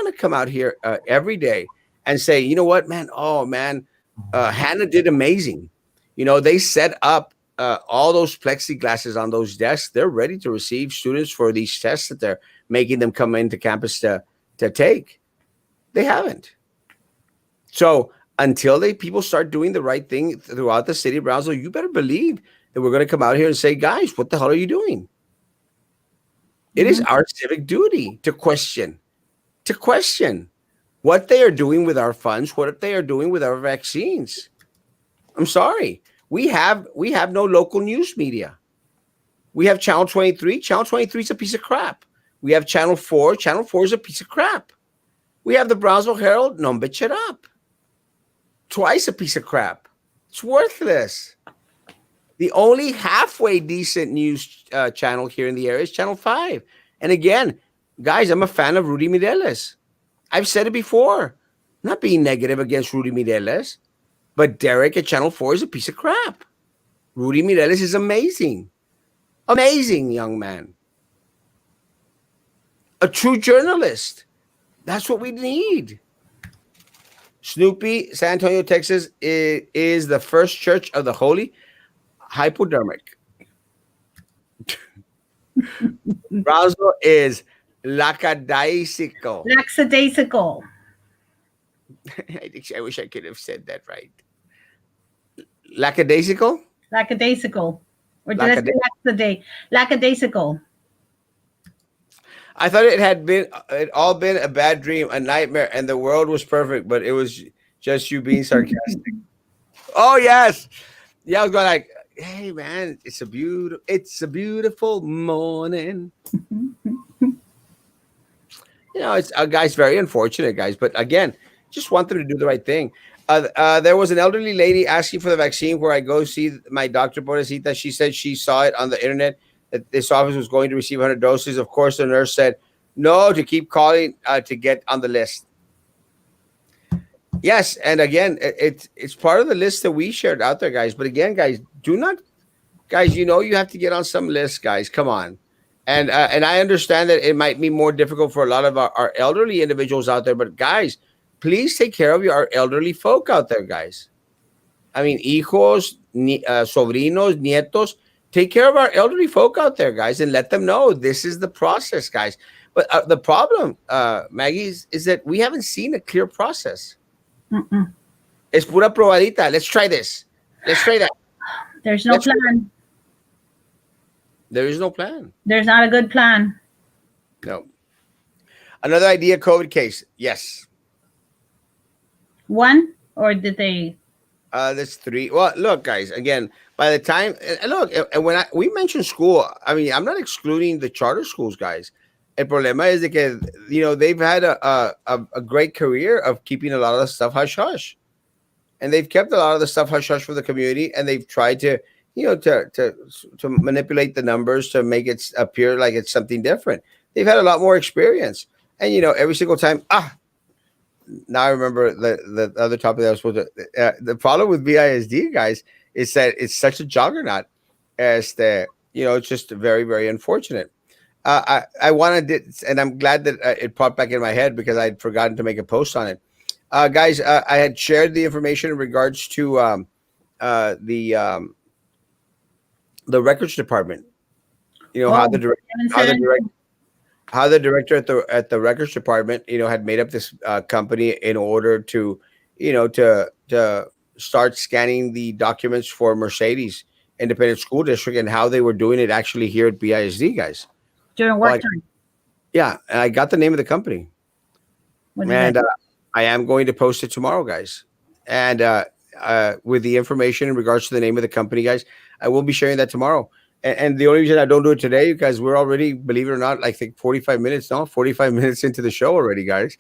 to come out here every day and say, you know what, man? Oh man, Hannah did amazing. They set up all those plexiglasses on those desks. They're ready to receive students for these tests that they're making them come into campus to take. They haven't. So until people start doing the right thing throughout the city of Brownsville, you better believe that we're going to come out here and say, guys, what the hell are you doing? It is our civic duty to question what they are doing with our funds, what they are doing with our vaccines. I'm sorry. We have no local news media. We have Channel 23. Channel 23 is a piece of crap. We have Channel 4. Channel 4 is a piece of crap. We have the Brownsville Herald. No, bitch it up. Twice a piece of crap. It's worthless. The only halfway decent news channel here in the area is Channel 5. And again, guys, I'm a fan of Rudy Mireles. I've said it before. I'm not being negative against Rudy Mireles, but Derek at Channel 4 is a piece of crap. Rudy Mireles is amazing. Amazing young man. A true journalist. That's what we need. Snoopy, San Antonio, Texas is the first church of the Holy Hypodermic. Brownsville is lackadaisical. Lackadaisical. I wish I could have said that right. Lackadaisical? Lackadaisical. Or did I say lackadaisical? I thought it all been a bad dream, a nightmare, and the world was perfect, but it was just you being sarcastic. Oh yes. Yeah, I was going like, hey man, it's a beautiful morning. It's guys, very unfortunate, guys. But again, just want them to do the right thing. There was an elderly lady asking for the vaccine where I go see my doctor, Pobrecita. She said she saw it on the internet that this office was going to receive 100 doses. Of course, the nurse said no to keep calling to get on the list. Yes, and again, it's part of the list that we shared out there, guys. But again, guys, do not, guys. You have to get on some lists, guys. Come on, and I understand that it might be more difficult for a lot of our elderly individuals out there. But guys, please take care of our elderly folk out there, guys. I mean, hijos, sobrinos, nietos. Take care of our elderly folk out there, guys, and let them know this is the process, guys. But the problem, Maggie, is that we haven't seen a clear process. Mm-mm. Es pura probadita. Let's try this. Let's try that. There's no Let's try plan. There is no plan. There's not a good plan. No. Another idea COVID case. Yes. One, or did they? That's three. Well, look, guys, again, by the time, and look, and when we mention school, I mean, I'm not excluding the charter schools, guys. El problema is that, they've had a great career of keeping a lot of the stuff hush hush. And they've kept a lot of the stuff hush hush for the community, and they've tried to, to manipulate the numbers to make it appear like it's something different. They've had a lot more experience. And, every single time, now I remember the other topic that I was supposed to. The problem with BISD, guys, is that it's such a juggernaut, as that it's just very, very unfortunate. I wanted, and I'm glad that it popped back in my head because I'd forgotten to make a post on it. Guys, I had shared the information in regards to the records department. How the director at the records department, had made up this company in order to, to start scanning the documents for Mercedes Independent School District, and how they were doing it actually here at BISD, guys. During work time. Yeah, and I got the name of the company, and I am going to post it tomorrow, guys. And with the information in regards to the name of the company, guys, I will be sharing that tomorrow. And the only reason I don't do it today, because we're already, believe it or not, I think 45 minutes into the show already, guys,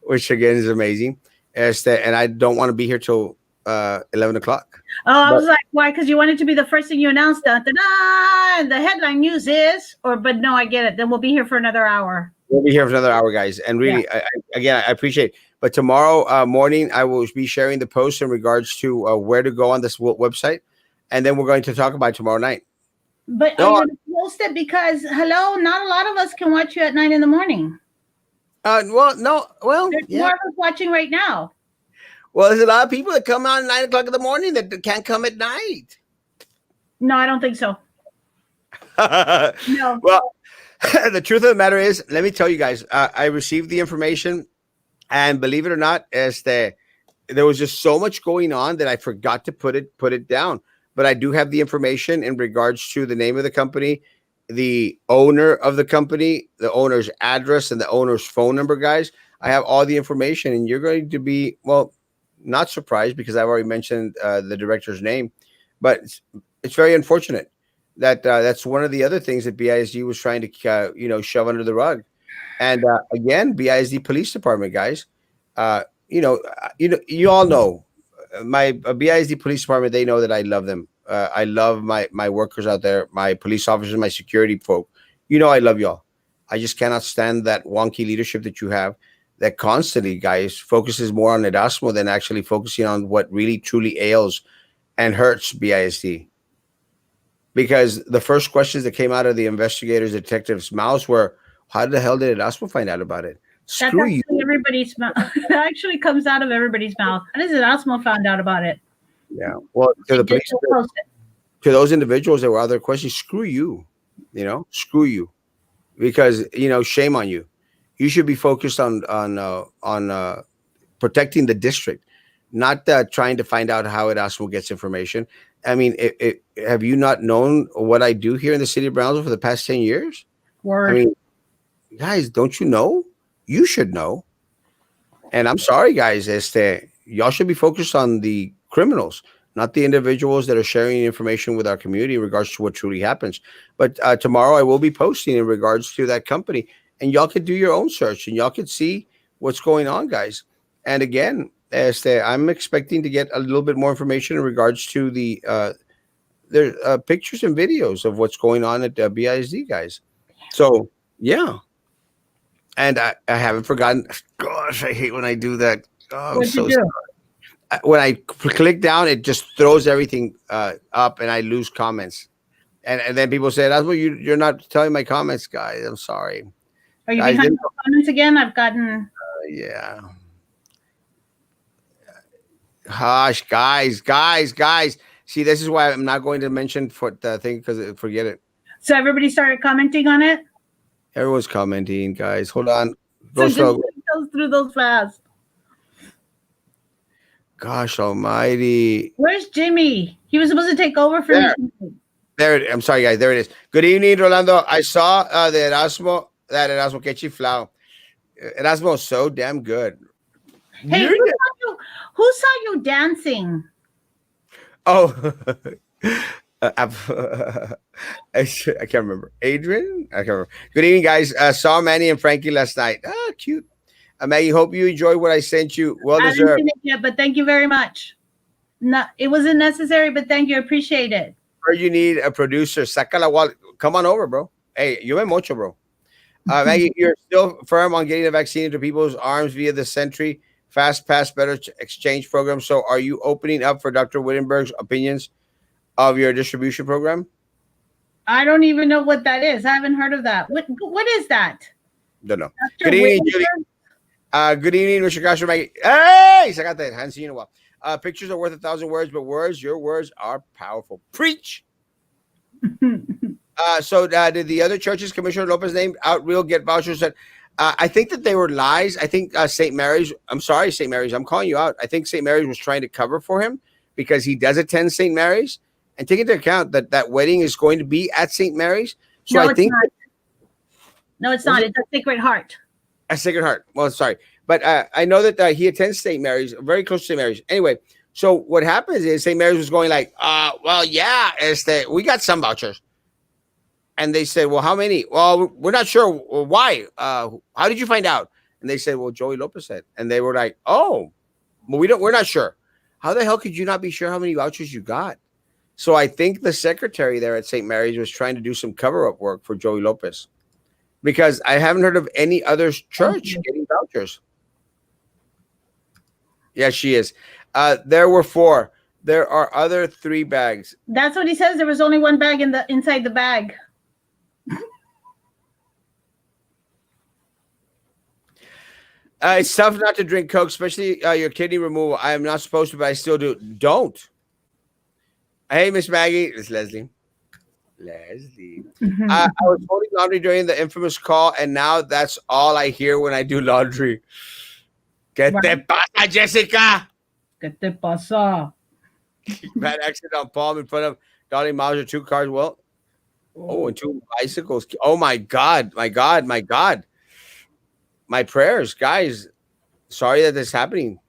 which again is amazing. And I don't want to be here till 11 o'clock. Oh, I was like, why? Because you wanted to be the first thing you announced. Da, da, da, and the headline news is, but no, I get it. Then we'll be here for another hour. We'll be here for another hour, guys. And really, I appreciate it. But tomorrow morning, I will be sharing the post in regards to where to go on this website. And then we're going to talk about it tomorrow night. But are you going to post it? Because, hello, not a lot of us can watch you at 9 in the morning. There's more of us watching right now. Well, there's a lot of people that come on 9 o'clock in the morning that can't come at night. No, I don't think so. No. Well, the truth of the matter is, let me tell you guys, I received the information, and believe it or not, there was just so much going on that I forgot to put it down. But I do have the information in regards to the name of the company, the owner of the company, the owner's address, and the owner's phone number, guys. I have all the information, and you're going to be, well, not surprised because I've already mentioned the director's name. But it's very unfortunate that that's one of the other things that BISD was trying to, shove under the rug. And again, BISD Police Department, guys, you all know my BISD Police Department. They know that I love them. I love my workers out there, my police officers, my security folk. I love y'all. I just cannot stand that wonky leadership that you have that constantly, guys, focuses more on Erasmo than actually focusing on what really truly ails and hurts BISD. Because the first questions that came out of the investigators, detectives' mouths were, how the hell did Erasmo find out about it? Screw you. Everybody's mouth. That actually comes out of everybody's mouth. How does Erasmo found out about it? Yeah. Well, to those individuals that were out there questioning, screw you. Screw you. Because, shame on you. You should be focused on protecting the district, not trying to find out how Erasmo gets information. I mean, have you not known what I do here in the city of Brownsville for the past 10 years? Word. I mean, guys, don't you know? You should know. And I'm sorry, guys, y'all should be focused on the criminals, not the individuals that are sharing information with our community in regards to what truly happens. But tomorrow I will be posting in regards to that company, and y'all could do your own search and y'all could see what's going on, guys. And again, I'm expecting to get a little bit more information in regards to there's pictures and videos of what's going on at BISD, guys. So yeah, and I haven't forgotten. Gosh, I hate when I do that. Oh, I'm What'd you so do? when I click down, it just throws everything up, and I lose comments. And then people say, "That's what you're not telling my comments, guys." I'm sorry, Are you guys. behind the comments again? I've gotten. Yeah, hush, guys. See, this is why I'm not going to mention for the thing because forget it. So everybody started commenting on it. Everyone's commenting, guys. Hold on, So go just slow. goes through those fast. Gosh Almighty. Where's Jimmy? He was supposed to take over for There. me. I'm sorry, guys. There it is. Good evening, Rolando. I saw the Erasmo que chiflao. Erasmo is so damn good. Hey, You're who saw you dancing? Oh, I can't remember. Adrian? I can't remember. Good evening, guys. Saw Manny and Frankie last night. Ah, cute. Maggie, hope you enjoyed what I sent you. Well I haven't deserved. seen it yet, but thank you very much. No, it wasn't necessary, but thank you. I appreciate it. Or you need a producer. Saca la wallet. Come on over, bro. Hey, you and Mocho, bro. Maggie, you're still firm on getting the vaccine into people's arms via the Sentry Fast Pass Better Exchange program. So, are you opening up for Dr. Wittenberg's opinions of your distribution program? I don't even know what that is. I haven't heard of that. What is that? Don't know. Dr. Good evening, Wittenberg? Julie. Good evening, Mr. Castro. Maggie. Hey, sacate. Haven't seen you in a while. Pictures are worth 1,000 words, but your words are powerful. Preach. So did the other churches, Commissioner Lopez named out real get vouchers? That I think that they were lies. I think St. Mary's. I'm sorry, St. Mary's. I'm calling you out. I think St. Mary's was trying to cover for him because he does attend St. Mary's, and take into account that that wedding is going to be at St. Mary's. So No, I think no, it's not. It's a Sacred Heart. a Sacred Heart. Well, sorry, but I know that he attends St. Mary's, very close to St. Mary's. Anyway, so what happens is St. Mary's was going like, well, yeah, we got some vouchers. And they said, well, how many? Well, we're not sure. Well, why? How did you find out? And they said, well, Joey Lopez said. And they were like, oh, well, we're not sure. How the hell could you not be sure how many vouchers you got? So I think the secretary there at St. Mary's was trying to do some cover-up work for Joey Lopez. Because I haven't heard of any other church getting vouchers. Yeah, she is. There were 4. There are other 3 bags. That's what he says. There was only one bag inside the bag. It's tough not to drink Coke, especially your kidney removal. I am not supposed to, but I still do. Don't. Hey, Miss Maggie. It's Leslie. I was folding laundry during the infamous call, and now that's all I hear when I do laundry. ¿Qué te pasa, Jessica? ¿Qué te pasa? Bad accident on Palm in front of Dolly Mauser, 2 cars. Well, and 2 bicycles. Oh, my God. My prayers, guys. Sorry that this is happening.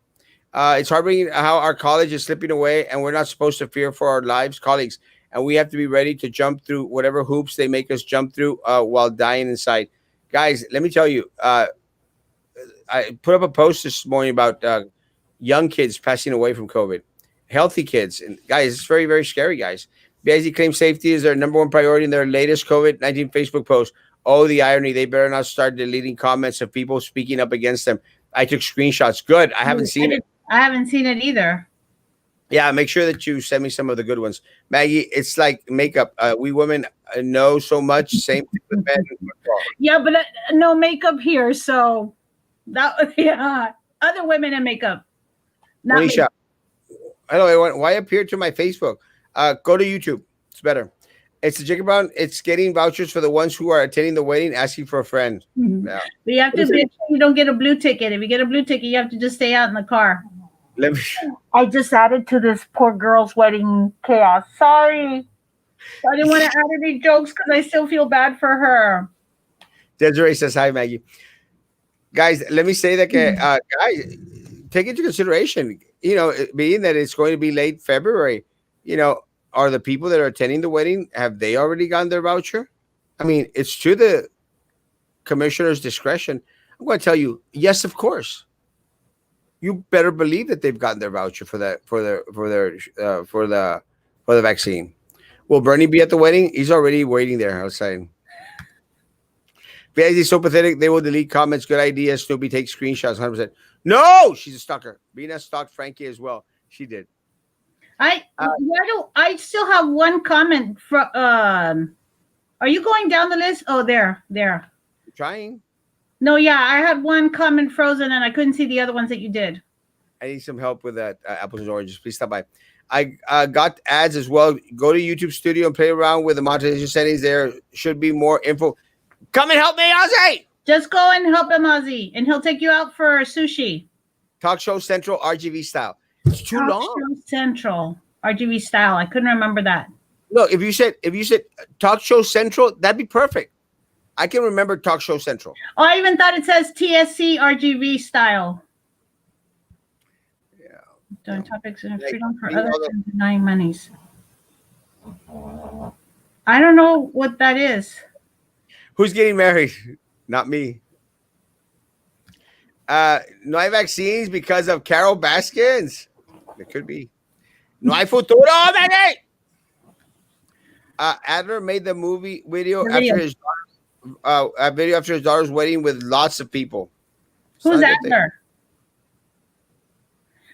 It's heartbreaking how our college is slipping away, and we're not supposed to fear for our lives, colleagues. And we have to be ready to jump through whatever hoops they make us jump through while dying inside. Guys, let me tell you, I put up a post this morning about young kids passing away from COVID, healthy kids. And guys, it's very, very scary, guys. BIZ claims safety is their number 1 priority in their latest COVID-19 Facebook post. Oh, the irony. They better not start deleting comments of people speaking up against them. I took screenshots. Good. I haven't seen it. I haven't seen it either. Yeah, make sure that you send me some of the good ones. Maggie, it's like makeup. We women know so much. Same thing with men. Yeah, but no makeup here. So that, yeah. Other women in makeup. Not Alicia, hello, everyone. Why appear to my Facebook? Go to YouTube. It's better. It's the Jacob Brown. It's getting vouchers for the ones who are attending the wedding, asking for a friend. Yeah. But you have to make sure you don't get a blue ticket. If you get a blue ticket, you have to just stay out in the car. I just added to this poor girl's wedding chaos. Sorry. I didn't want to add any jokes because I still feel bad for her. Desiree says, hi, Maggie. Guys, let me say that, guys, take into consideration, being that it's going to be late February, are the people that are attending the wedding, have they already gotten their voucher? I mean, it's to the commissioner's discretion. I'm going to tell you, yes, of course. you better believe that they've gotten their voucher for that for the vaccine. Will Bernie be at the wedding? He's already waiting there outside. Viaz is so pathetic. They will delete comments. Good idea. Snoopy takes screenshots. 100%. No, she's a stalker. Bina stalked Frankie as well. She did. I still have one comment from. Are you going down the list? Oh, there. Trying. No, yeah, I had one comment frozen, and I couldn't see the other ones that you did. I need some help with that. Apples and oranges. Please stop by. I got ads as well. Go to YouTube Studio and play around with the monetization settings. There should be more info. Come and help me, Ozzy. Just go and help him, Ozzy, and he'll take you out for sushi. Talk Show Central RGV style. It's too long. Talk Show Central RGV style. I couldn't remember that. No, if you said Talk Show Central, that'd be perfect. I can remember Talk Show Central. Oh, I even thought it says TSC RGV style. Yeah. Doing topics and freedom for others and denying monies. I don't know what that is. Who's getting married? Not me. No hay vaccines because of Carol Baskins. It could be. No hay futuro, baby. Adler made the movie video after his daughter's wedding with lots of people. Who's Adler?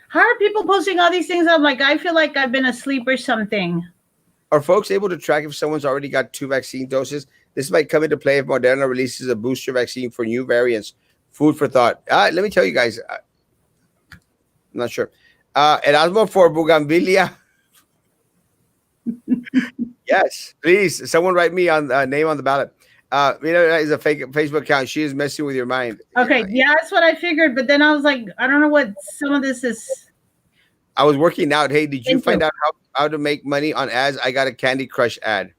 How are people posting all these things? I'm like, I feel like I've been asleep or something. Are folks able to track if someone's already got 2 vaccine doses? This might come into play if Moderna releases a booster vaccine for new variants. Food for thought. Let me tell you guys. I'm not sure. Erasmo for Bougainvillea. Yes, please. Someone write me on name on the ballot. That is a fake Facebook account. She is messing with your mind. Okay, yeah, that's what I figured. But then I was like, I don't know what some of this is. I was working out. Hey, did you find out how to make money on ads? I got a Candy Crush ad.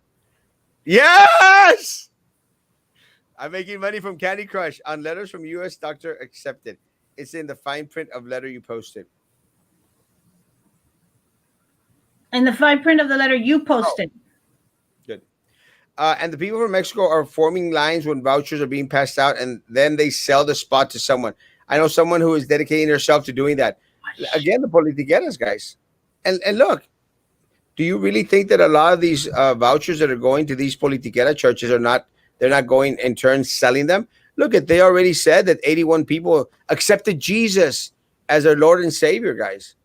Yes! I'm making money from Candy Crush on letters from U.S. doctor accepted. It's in the fine print of letter you posted. In the fine print of the letter you posted. Oh. Good. And the people from Mexico are forming lines when vouchers are being passed out, and then they sell the spot to someone. I know someone who is dedicating herself to doing that. Again, the politiqueras, guys. And look, do you really think that a lot of these vouchers that are going to these politiquera churches they're not going in turn selling them? Look, they already said that 81 people accepted Jesus as their Lord and Savior, guys.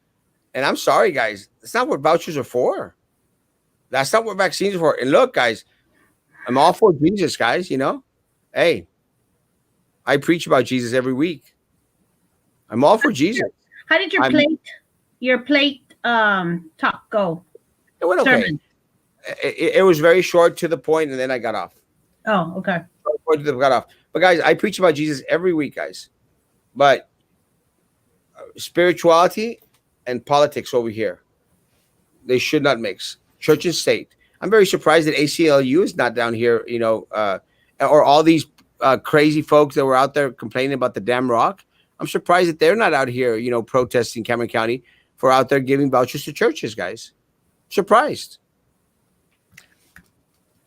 And I'm sorry, guys. That's not what vouchers are for. That's not what vaccines are for. And look, guys, I'm all for Jesus, guys, Hey, I preach about Jesus every week. I'm all for Jesus. How did your plate talk go? It went okay. It was very short to the point, and then I got off. Oh, okay. Got off. But guys, I preach about Jesus every week, guys. But spirituality and politics over here, they should not mix. Church and state. I'm very surprised that ACLU is not down here, or all these crazy folks that were out there complaining about the damn rock. I'm surprised that they're not out here, protesting Cameron County for out there giving vouchers to churches, guys. Surprised.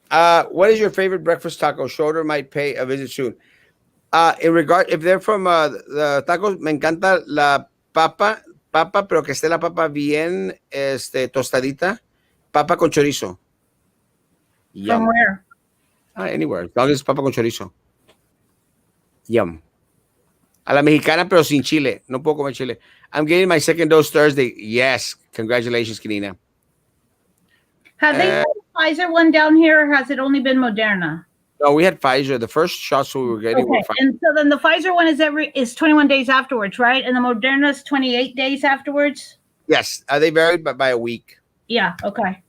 What is your favorite breakfast taco? Schroeder might pay a visit soon. If they're from the tacos, me encanta la papa, pero que esté la papa bien tostadita. Papa con chorizo. Yum. From where? Anywhere. As long as it's papa con chorizo. Yum. A la mexicana, pero sin chile. No puedo comer chile. I'm getting my second dose Thursday. Yes. Congratulations, Kenina. Have they had the Pfizer one down here, or has it only been Moderna? No, we had Pfizer. The first shots we were getting were Pfizer. And so then the Pfizer one is 21 days afterwards, right? And the Moderna is 28 days afterwards? Yes. They varied by a week. Yeah, okay.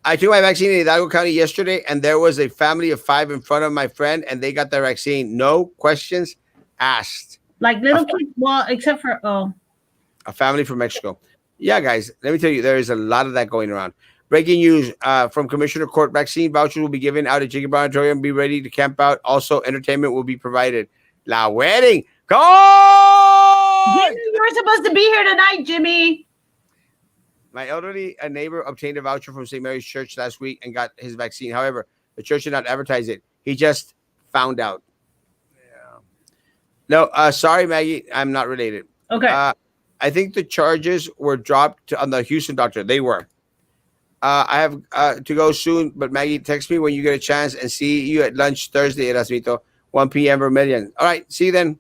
I took my vaccine in Hidalgo County yesterday, and there was a family of 5 in front of my friend, and they got their vaccine. No questions asked. Like little kids, well, except for, a family from Mexico. Yeah, guys, let me tell you, there is a lot of that going around. Breaking news from Commissioner Court, vaccine vouchers will be given out at Jacob Auditorium. Be ready to camp out. Also, entertainment will be provided. La wedding. Go! Jimmy, you were supposed to be here tonight, Jimmy. My elderly neighbor obtained a voucher from St. Mary's Church last week and got his vaccine. However, the church did not advertise it. He just found out. Yeah. No, sorry, Maggie. I'm not related. Okay. I think the charges were dropped on the Houston doctor. They were. I have to go soon, but Maggie, text me when you get a chance and see you at lunch Thursday, Erasmito, 1 p.m. Vermilion. All right, see you then.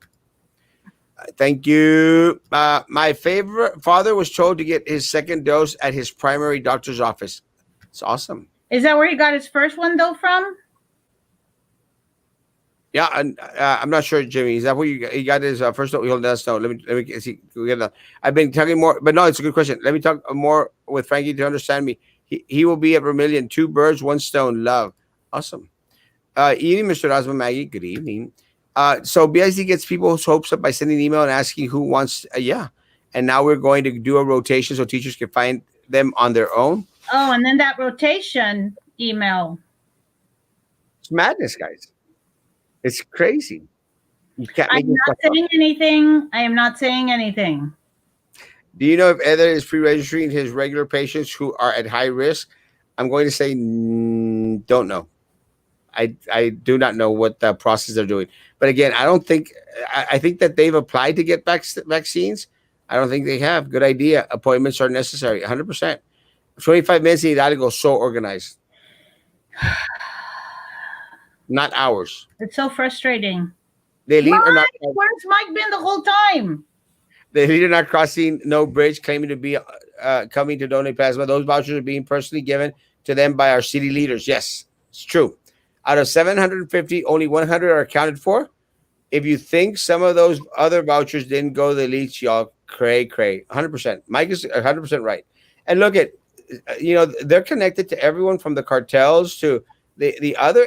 Thank you. My favorite father was told to get his second dose at his primary doctor's office. It's awesome. Is that where he got his first one though from? Yeah, and I'm not sure, Jimmy. Is that where he got his first dose? Hold on, no. Let me see. We get that. I've been talking more, but no, it's a good question. Let me talk more with Frankie to understand me. He will be at Vermilion. Two birds, one stone. Love. Awesome. Evening, Mr. Erasmo and Maggie. Good evening. So BIC gets people's hopes up by sending an email and asking who wants. Yeah, and now we're going to do a rotation so teachers can find them on their own. Oh, and then that rotation email. It's madness, guys. It's crazy. You can't make I'm not saying anything. I am not saying anything. Do you know if Heather is pre-registering his regular patients who are at high risk? I'm going to say don't know. I do not know what the process they're doing. But again, I don't think I think that they've applied to get vaccines. I don't think they have. Good idea. Appointments are necessary. 100%. 25 minutes in Hidalgo, so organized. Not hours. It's so frustrating. They leave or not. Where's Mike been the whole time? The leader not crossing no bridge, claiming to be coming to donate plasma. Those vouchers are being personally given to them by our city leaders. Yes, it's true. Out of 750, only 100 are accounted for. If you think some of those other vouchers didn't go to the elites, y'all cray. 100%. Mike is 100% right. And look at, they're connected to everyone from the cartels to the other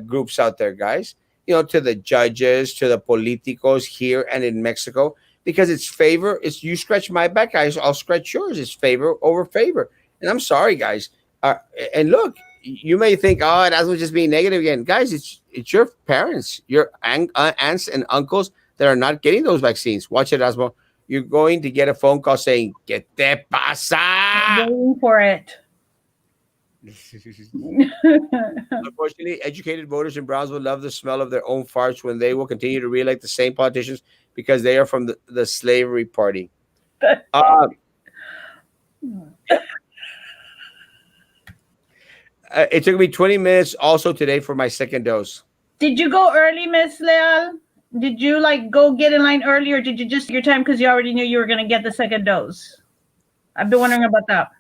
groups out there, guys. To the judges, to the politicos here and in Mexico. Because it's favor. It's you scratch my back, guys. I'll scratch yours. It's favor over favor. And I'm sorry, guys. And look, you may think, oh, that's just being negative again, guys. It's your parents, your aunts and uncles that are not getting those vaccines. Watch it, Erasmo. You're going to get a phone call saying, "¿Qué te pasa?" I'm waiting for it. Unfortunately, educated voters in Brownsville love the smell of their own farts when they will continue to re-elect the same politicians because they are from the slavery party. It took me 20 minutes also today for my second dose. Did you go early, Miss Leal? Did you go get in line early, or did you just take your time because you already knew you were going to get the second dose? I've been wondering about that.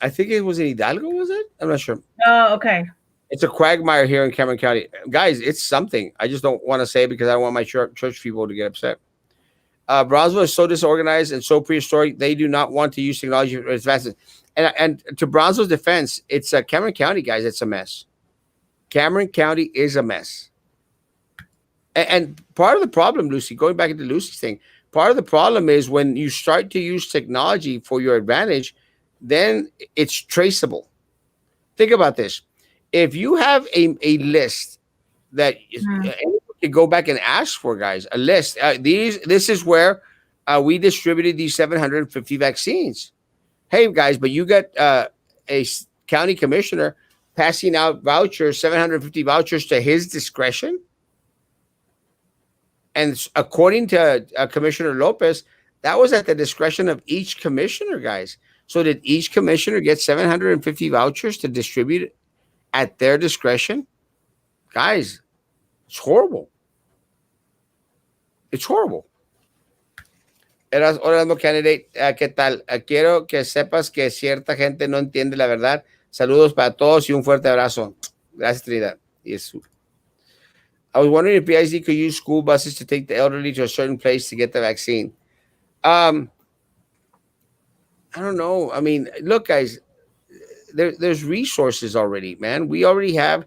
I think it was in Hidalgo, was it? I'm not sure. Oh, okay. It's a quagmire here in Cameron County. Guys, it's something. I just don't want to say it because I don't want my church people to get upset. Brownsville is so disorganized and so prehistoric, they do not want to use technology for advances. And to Brownsville's defense, it's Cameron County, guys. It's a mess. Cameron County is a mess. And part of the problem, Lucy, going back into Lucy's thing, part of the problem is when you start to use technology for your advantage, then it's traceable. Think about this. If you have a list that you can go back and ask for, guys, a list. This is where we distributed these 750 vaccines. Hey, guys, but you got a county commissioner passing out vouchers, 750 vouchers to his discretion. And according to Commissioner Lopez, that was at the discretion of each commissioner, guys. So did each commissioner get 750 vouchers to distribute at their discretion? Guys, it's horrible. It's horrible. Eras Orlando candidate, ¿qué tal? Quiero que sepas que cierta gente no entiende la verdad. Saludos para todos y un fuerte abrazo. Gracias, Trinidad. Yes. I was wondering if PIC could use school buses to take the elderly to a certain place to get the vaccine. I don't know. I mean, look, guys, there's resources already, man. We already have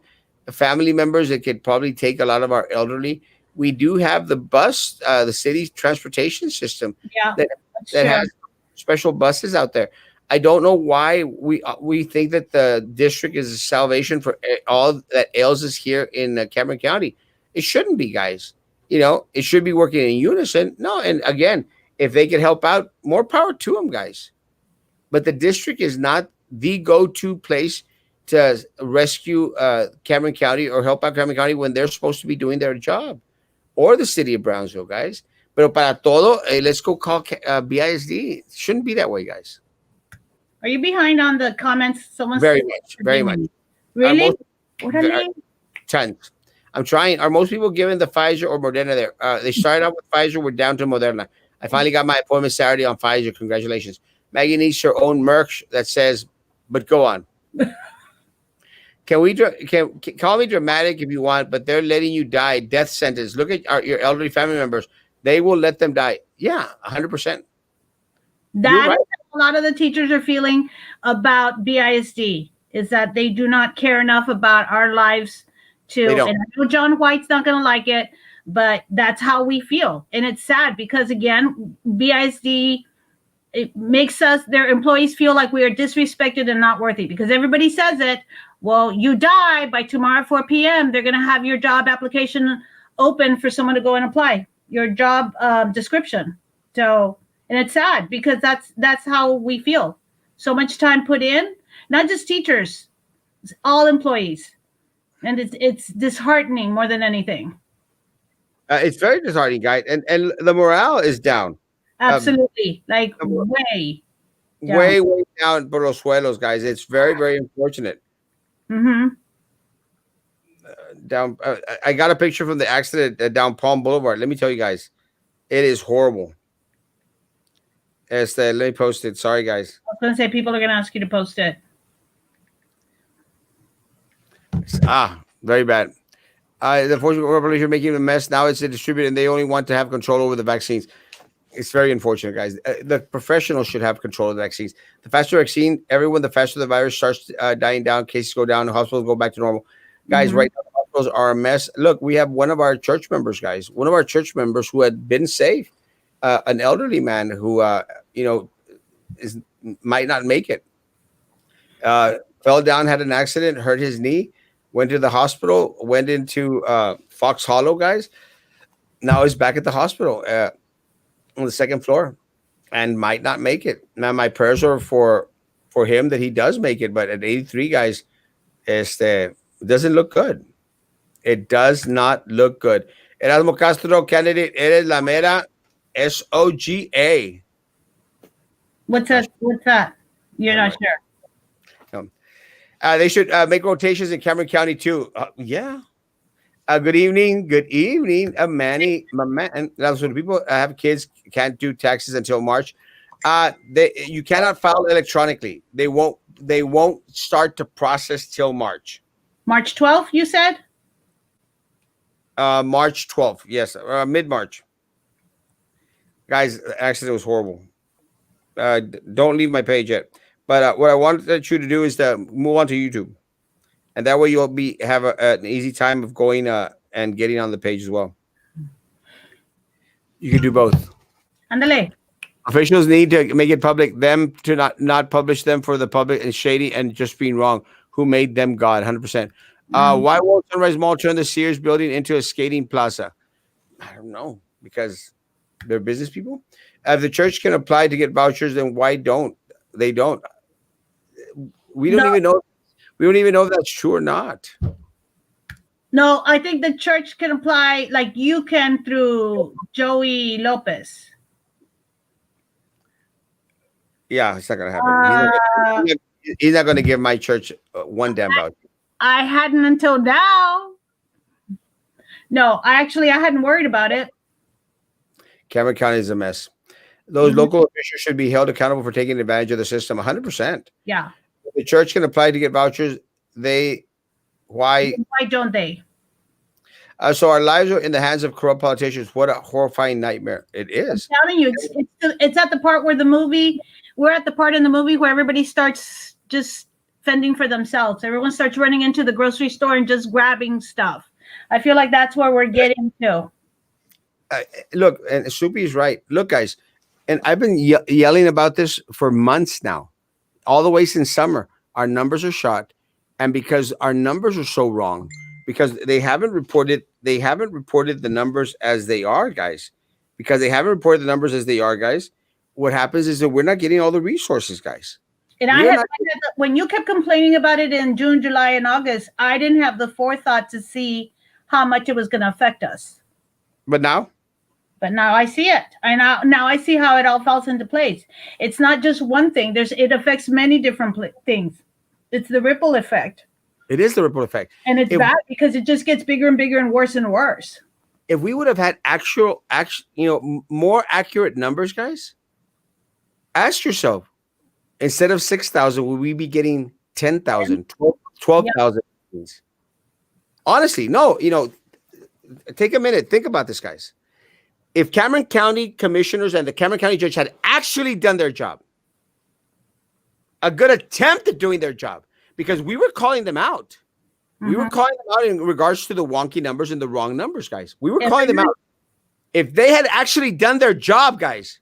family members that could probably take a lot of our elderly. We do have the bus, the city transportation system that has special buses out there. I don't know why we think that the district is a salvation for all that ails us here in Cameron County. It shouldn't be, guys. It should be working in unison. No, and again, if they can help out, more power to them, guys. But the district is not the go-to place to rescue Cameron County or help out Cameron County when they're supposed to be doing their job. Or the city of Brownsville, guys. Pero para todo, let's go call BISD. It shouldn't be that way, guys. Are you behind on the comments? Someone's Very much, very much. Are Really? most What are they? tons? I'm trying. Are most people given the Pfizer or Moderna there? They started out with Pfizer. We're down to Moderna. I finally got my appointment Saturday on Pfizer. Congratulations. Maggie needs her own merch that says, but go on. Can call me dramatic if you want, but they're letting you die. Death sentence. Look at your elderly family members. They will let them die. Yeah, 100%. You're That right. is a lot of the teachers are feeling about BISD is that they do not care enough about our lives They to, don't. and I know John White's not going to like it, but that's how we feel. And it's sad because again, BISD, it makes us, their employees feel like we are disrespected and not worthy because everybody says it. Well, you die by tomorrow 4 p.m. They're going to have your job application open for someone to go and apply your job description. So, and it's sad because that's how we feel. So much time put in, not just teachers, all employees, and it's disheartening more than anything. It's very disheartening, guys, and the morale is down. Absolutely, like The way down. way down por los suelos, guys. It's very unfortunate. Mm-hmm. Down. I got a picture from the accident down Palm Boulevard. Let me tell you guys, it is horrible. Let me post it. Sorry, guys. I was going to say people are going to ask you to post it. Very bad. The fortune corporation making a mess. Now it's a distributor, and they only want to have control over the vaccines. It's very unfortunate, guys. The professionals should have control of the vaccines. The faster vaccine, everyone, the faster the virus starts dying down, cases go down, the hospitals go back to normal. Guys, Mm-hmm. right now, the hospitals are a mess. Look, we have one of our church members, guys, who had been safe, an elderly man who, is might not make it. Fell down, had an accident, hurt his knee, went to the hospital, went into Fox Hollow, guys. Now he's back at the hospital on the second floor and might not make it. Now my prayers are for him that he does make it, but at 83, guys, it doesn't look good. It does not look good. Erasmo Castro, candidate, eres la mera SOGA. What's that? What's that? You're not sure. They should make rotations in Cameron County too. Yeah. Good evening. Good evening, Manny. My man. Now, so the people have kids can't do taxes until March. You cannot file electronically. They won't. They won't start to process till March. March 12th, you said? March 12th. Yes, mid March. Guys, the accident was horrible. Don't leave my page yet. But what I wanted you to do is to move on to YouTube, and that way you'll have an easy time of going and getting on the page as well. You can do both. Andale. Officials need to make it public. Them to not publish them for the public and shady and just being wrong. Who made them God? 100%. Why won't Sunrise Mall turn the Sears building into a skating plaza? I don't know, because they're business people. If the church can apply to get vouchers, then why don't they? Don't we don't even know. We don't even know if that's true or not. No, I think the church can apply like you can through Joey Lopez. Yeah, it's not gonna happen. He's not gonna give my church one damn voucher. I hadn't until now. No, I hadn't worried about it. Cameron County is a mess. Those local officials should be held accountable for taking advantage of the system. 100%. Yeah. The church can apply to get vouchers. Why don't they? So our lives are in the hands of corrupt politicians. What a horrifying nightmare it is. I'm telling you, it's at the part where we're at the part in the movie where everybody starts just fending for themselves. Everyone starts running into the grocery store and just grabbing stuff. I feel like that's where we're getting to. Look, and Soupy's right. Look, guys, and I've been yelling about this for months now, all the way since summer. Our numbers are shot, and because our numbers are so wrong, because they haven't reported the numbers as they are, guys. Because they haven't reported the numbers as they are, guys. What happens is that we're not getting all the resources, guys. And when you kept complaining about it in June, July, and August, I didn't have the forethought to see how much it was going to affect us. But now, But now I see it. Now I see how it all falls into place. It's not just one thing. It affects many different things. It's the ripple effect. It is the ripple effect. And it's bad because it just gets bigger and bigger and worse and worse. If we would have had actual, more accurate numbers, guys, ask yourself, instead of 6,000, would we be getting 10,000, 12,000? Yeah. Honestly, no, take a minute. Think about this, guys. If Cameron County commissioners and the Cameron County judge had actually done their job, a good attempt at doing their job, because we were calling them out. We were calling them out in regards to the wonky numbers and the wrong numbers, guys. We were calling them out. If they had actually done their job, guys,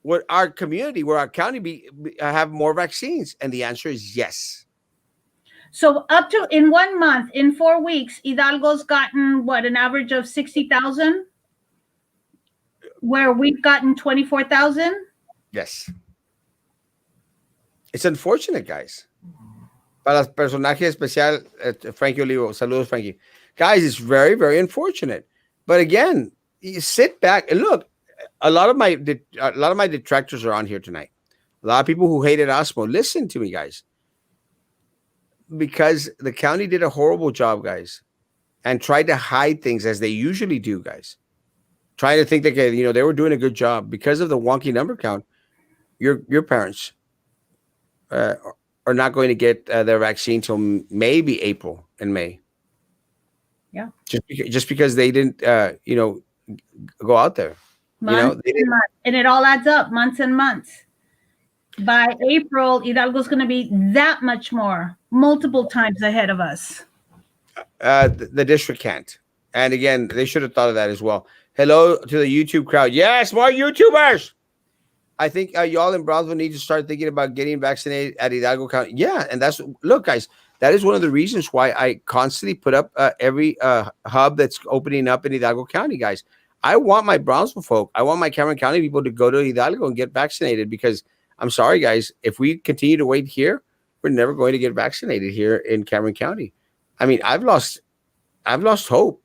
would our community, would our county have more vaccines? And the answer is yes. So up to in 1 month, in 4 weeks, Hidalgo's gotten an average of 60,000, where we've gotten 24,000. Yes. It's unfortunate, guys. Para el personaje especial, Frankie Olivo. Saludos, Frankie. Guys, it's very, very unfortunate. But again, you sit back and look. A lot of my detractors are on here tonight. A lot of people who hated Erasmo. Listen to me, guys. Because the county did a horrible job, guys, and tried to hide things as they usually do, guys. Trying to think that they were doing a good job because of the wonky number count. Your parents are not going to get their vaccine till maybe April and May. Yeah. Just because they didn't, go out there. Months and it all adds up, months and months. By April, Hidalgo's going to be that much more, multiple times ahead of us. The district can't. And again, they should have thought of that as well. Hello to the YouTube crowd. Yes, more YouTubers. I think y'all in Brownsville need to start thinking about getting vaccinated at Hidalgo County. Yeah, and look, guys, that is one of the reasons why I constantly put up every hub that's opening up in Hidalgo County, guys. I want my Brownsville folk, I want my Cameron County people to go to Hidalgo and get vaccinated, because I'm sorry, guys, if we continue to wait here, we're never going to get vaccinated here in Cameron County. I mean, I've lost hope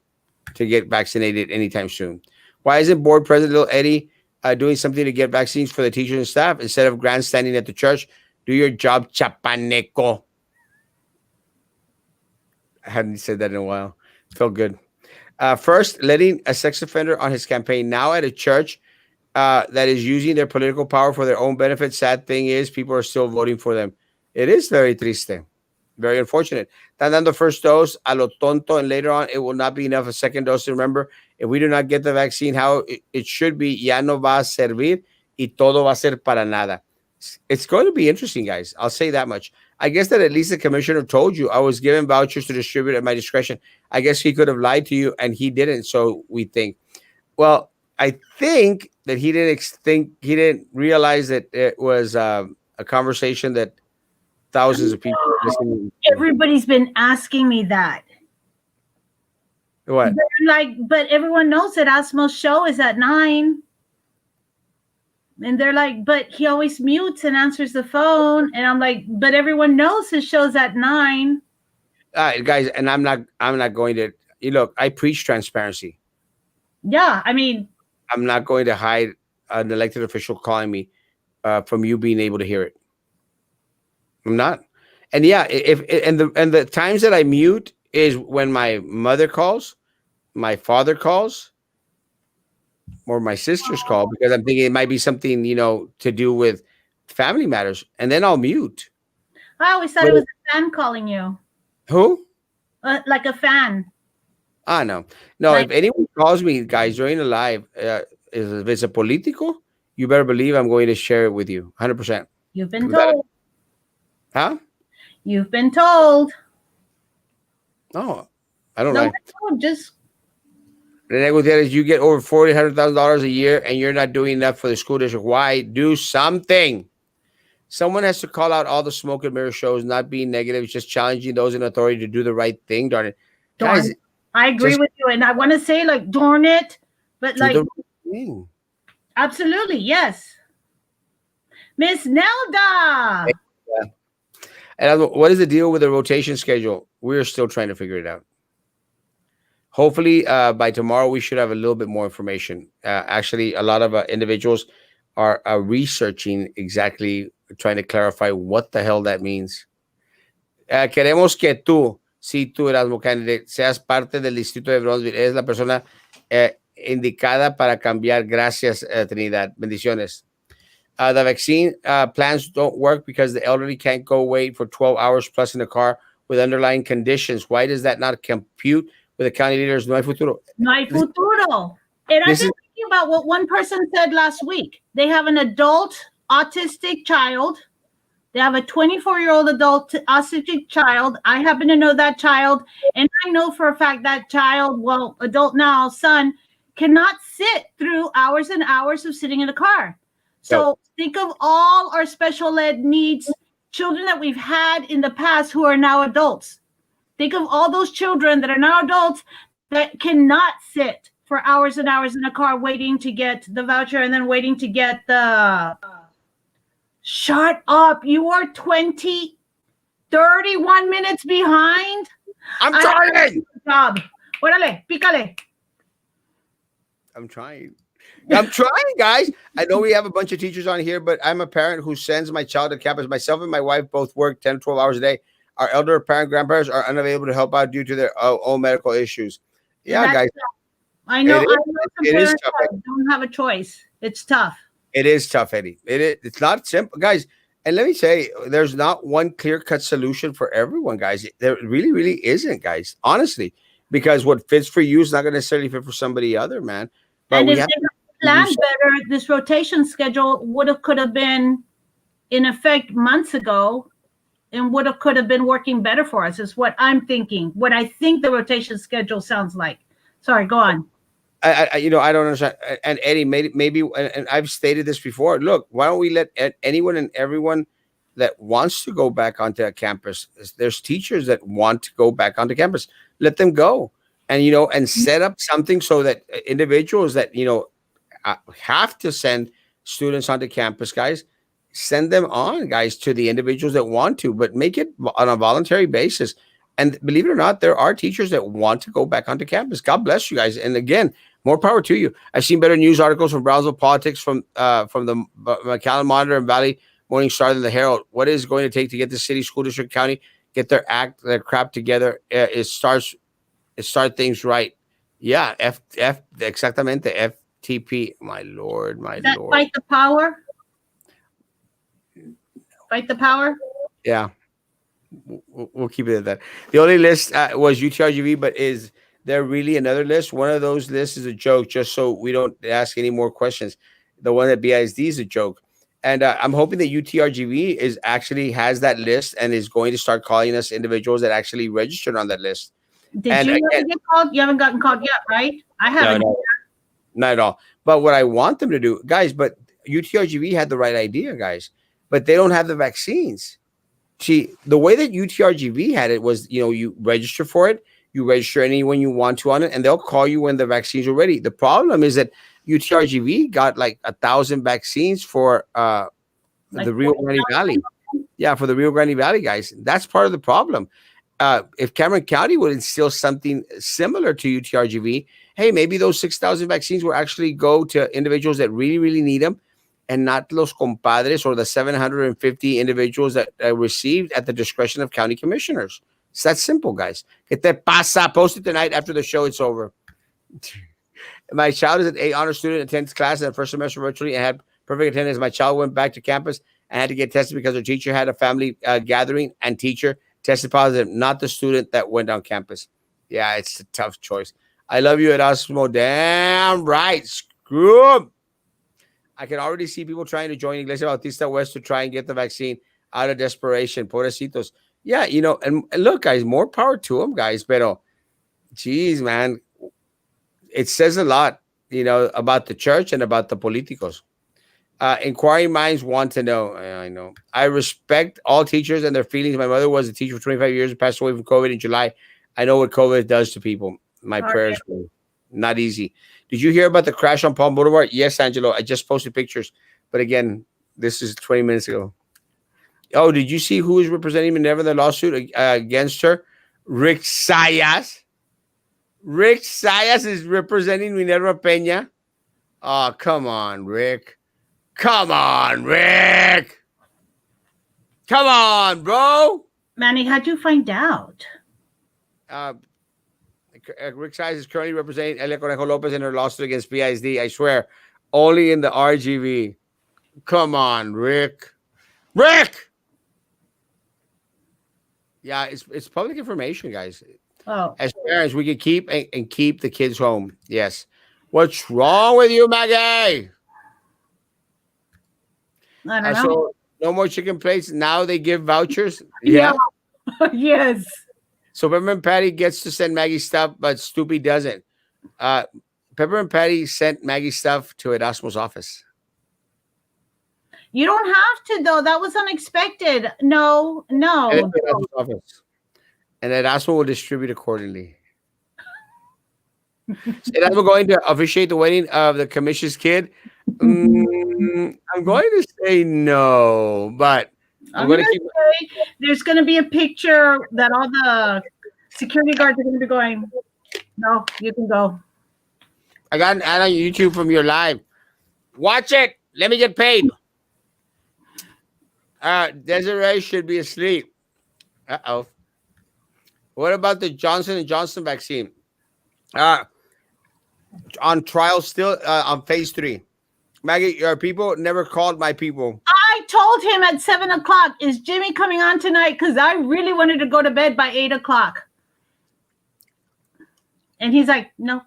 to get vaccinated anytime soon. Why isn't Board President Little Eddie doing something to get vaccines for the teachers and staff instead of grandstanding at the church? Do your job, chapaneco. I hadn't said that in a while. It felt good. First, letting a sex offender on his campaign. Now at a church that is using their political power for their own benefit. Sad thing is, people are still voting for them. It is very triste. Very unfortunate. Están dando first dose a lo tonto, and later on, it will not be enough a second dose. Remember, if we do not get the vaccine how it should be, ya no va a servir y todo va a ser para nada. It's going to be interesting, guys. I'll say that much. I guess that at least the commissioner told you I was given vouchers to distribute at my discretion. I guess he could have lied to you, and he didn't. So we think. Well, I think that he didn't realize that it was a conversation that thousands of people are listening. Everybody's been asking me that. What? But everyone knows that Asmo's show is at 9. And they're like, but he always mutes and answers the phone. And I'm like, but everyone knows his show's at 9. Guys, and I'm not going to, look, I preach transparency. Yeah, I mean, I'm not going to hide an elected official calling me from you being able to hear it. I'm not. And yeah, and the times that I mute is when my mother calls, my father calls, or my sisters call, because I'm thinking it might be something, to do with family matters, and then I'll mute. I always thought it was a fan calling you. Who? Like a fan. No. If anyone calls me, guys, during the live, if it's a politico, you better believe I'm going to share it with you, 100%. You've been told. Huh? You've been told. Oh, I don't know. Just. Rene Gutierrez, you get over $400,000 a year, and you're not doing enough for the school district. Why? Do something. Someone has to call out all the smoke and mirror shows, not being negative, just challenging those in authority to do the right thing. Darn it. Guys, I agree with you. And I want to say, darn it. But the right thing. Absolutely, yes. Miss Nelda. Yeah. And what is the deal with the rotation schedule? We're still trying to figure it out. Hopefully, by tomorrow, we should have a little bit more information. Actually, a lot of individuals are researching exactly, trying to clarify what the hell that means. Queremos que tú, si tú, Erasmo candidate, seas parte del distrito de Bronzeville. Eres la persona indicada para cambiar. Gracias, Trinidad. Bendiciones. The vaccine plans don't work because the elderly can't go wait for 12 hours plus in the car with underlying conditions. Why does that not compute with the county leaders? No hay futuro. No hay futuro. And I've This been is thinking about what one person said last week. They have an adult autistic child. They have a 24-year-old adult autistic child. I happen to know that child. And I know for a fact that child, well, adult now, son, cannot sit through hours and hours of sitting in a car. So think of all our special ed needs children that we've had in the past who are now adults. Think of all those children that are now adults that cannot sit for hours and hours in a car waiting to get the voucher and then waiting to get the. Shut up. You are 31 minutes behind. I'm trying. Job. Órale, pícale. I'm trying. I'm trying, guys. I know we have a bunch of teachers on here, but I'm a parent who sends my child to campus. Myself and my wife both work 10 to 12 hours a day. Our elder parent, grandparents are unavailable to help out due to their own medical issues. Yeah, guys. I know. It is tough. Don't have a choice. It's tough. It is tough, Eddie. It's not simple, guys. And let me say, there's not one clear-cut solution for everyone, guys. There really, really isn't, guys. Honestly, because what fits for you is not going to necessarily fit for somebody other, man. But and we if have they planned better, this rotation schedule could have been in effect months ago, and could have been working better for us. Is what I'm thinking. What I think the rotation schedule sounds like. Sorry, go on. I don't understand. And Eddie, maybe, and I've stated this before. Look, why don't we let anyone and everyone that wants to go back onto a campus? There's teachers that want to go back onto campus. Let them go, and and set up something so that individuals that have to send students onto campus, guys, send them on, guys, to the individuals that want to, but make it on a voluntary basis. And believe it or not, there are teachers that want to go back onto campus. God bless you guys. And again, more power to you. I've seen better news articles from Brownsville Politics, from the McAllen Monitor and Valley Morning Star than the Herald. What is going to take to get the city, school district, county get their crap together? It start things right. Yeah, exactamente, FTP. My lord, my lord. Fight the power. Fight the power. Yeah. We'll keep it at that. The only list was UTRGV, but is there really another list? One of those lists is a joke, just so we don't ask any more questions. The one at BISD is a joke. And I'm hoping that UTRGV actually has that list and is going to start calling us individuals that actually registered on that list. Did you ever get called? You haven't gotten called yet, right? I haven't. No, not at all. But what I want them to do, guys, but UTRGV had the right idea, guys, but they don't have the vaccines. See, the way that UTRGV had it was, you register for it, you register anyone you want to on it, and they'll call you when the vaccines are ready. The problem is that UTRGV got like 1,000 vaccines for the Rio Grande Valley. Yeah, for the Rio Grande Valley, guys. That's part of the problem. If Cameron County would instill something similar to UTRGV, hey, maybe those 6,000 vaccines will actually go to individuals that really, really need them, and not los compadres or the 750 individuals that received at the discretion of county commissioners. It's that simple, guys. Que te pasa? Post it tonight after the show. It's over. My child is an A honor student, attends class in the first semester virtually and had perfect attendance. My child went back to campus and had to get tested because her teacher had a family gathering, and teacher tested positive, not the student that went on campus. Yeah, it's a tough choice. I love you, Erasmo. Damn right. Screw 'em. I can already see people trying to join Iglesia Bautista West to try and get the vaccine out of desperation. Pobrecitos. Yeah, and look, guys, more power to them, guys. Pero, geez, man, it says a lot, about the church and about the politicos. Inquiring minds want to know. I know. I respect all teachers and their feelings. My mother was a teacher for 25 years and passed away from COVID in July. I know what COVID does to people. My prayers were not easy. Did you hear about the crash on Palm Boulevard? Yes, Angelo. I just posted pictures. But again, this is 20 minutes ago. Oh, did you see who is representing Minerva in the lawsuit against her? Rick Sayas. Rick Sayas is representing Minerva Peña. Oh, come on, Rick. Come on, Rick. Come on, bro. Manny, how'd you find out? Uh, Rick Sayas is currently representing Elia Conejo Lopez in her lawsuit against BISD. I swear, only in the RGV. Come on, Rick. Rick. Yeah, it's public information, guys. Oh, As parents, we can keep and keep the kids home. Yes. What's wrong with you, Maggie? I don't know. So no more chicken plates. Now they give vouchers. Yeah. Yeah. Yes. So Peppermint Patty gets to send Maggie stuff, but Stoopy doesn't. Peppermint Patty sent Maggie stuff to Erasmo's office. You don't have to, though. That was unexpected. No. And Erasmo's office. And Erasmo will distribute accordingly. Is Erasmo going to officiate the wedding of the commission's kid? I'm going to say no, but I'm going to keep. There's going to be a picture that all the security guards are going to be going. No, you can go. I got an ad on YouTube from your live. Watch it. Let me get paid. Desiree should be asleep. Uh-oh. What about the Johnson & Johnson vaccine? On trial still on phase 3. Maggie, your people never called my people. I told him at 7 o'clock, is Jimmy coming on tonight? Because I really wanted to go to bed by 8 o'clock. And he's like, no.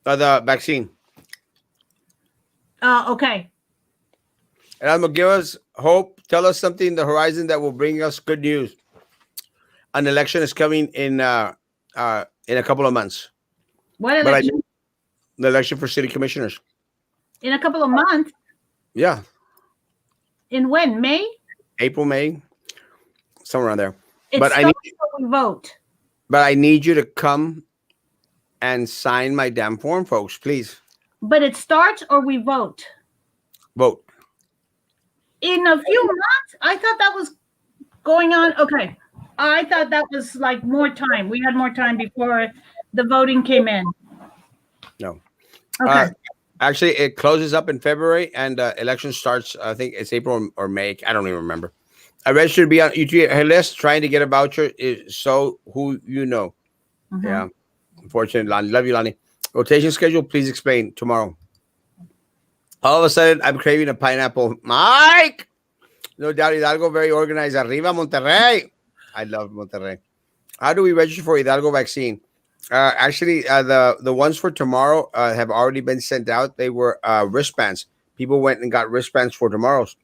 The vaccine. Okay. And I'm going to give us hope. Tell us something in the horizon that will bring us good news. An election is coming in a couple of months. What election? The election for city commissioners. In a couple of months? Yeah. In when? May? April, May. Somewhere around there. But we vote. But I need you to come and sign my damn form, folks, please. But it starts or we vote? Vote. In a few months? I thought that was going on. Okay. I thought that was like more time. We had more time before the voting came in. No. Okay. Actually, it closes up in February and election starts, I think it's April or May. I don't even remember. I registered to be on her list, trying to get a voucher. Is so who you know. Mm-hmm. Yeah. Unfortunately, Lonnie. Love you, Lonnie. Rotation schedule, please explain tomorrow. All of a sudden, I'm craving a pineapple. Mike! No doubt, Hidalgo, very organized. Arriba, Monterrey. I love Monterrey. How do we register for Hidalgo vaccine? Actually, the ones for tomorrow have already been sent out. They were wristbands. People went and got wristbands for tomorrow's.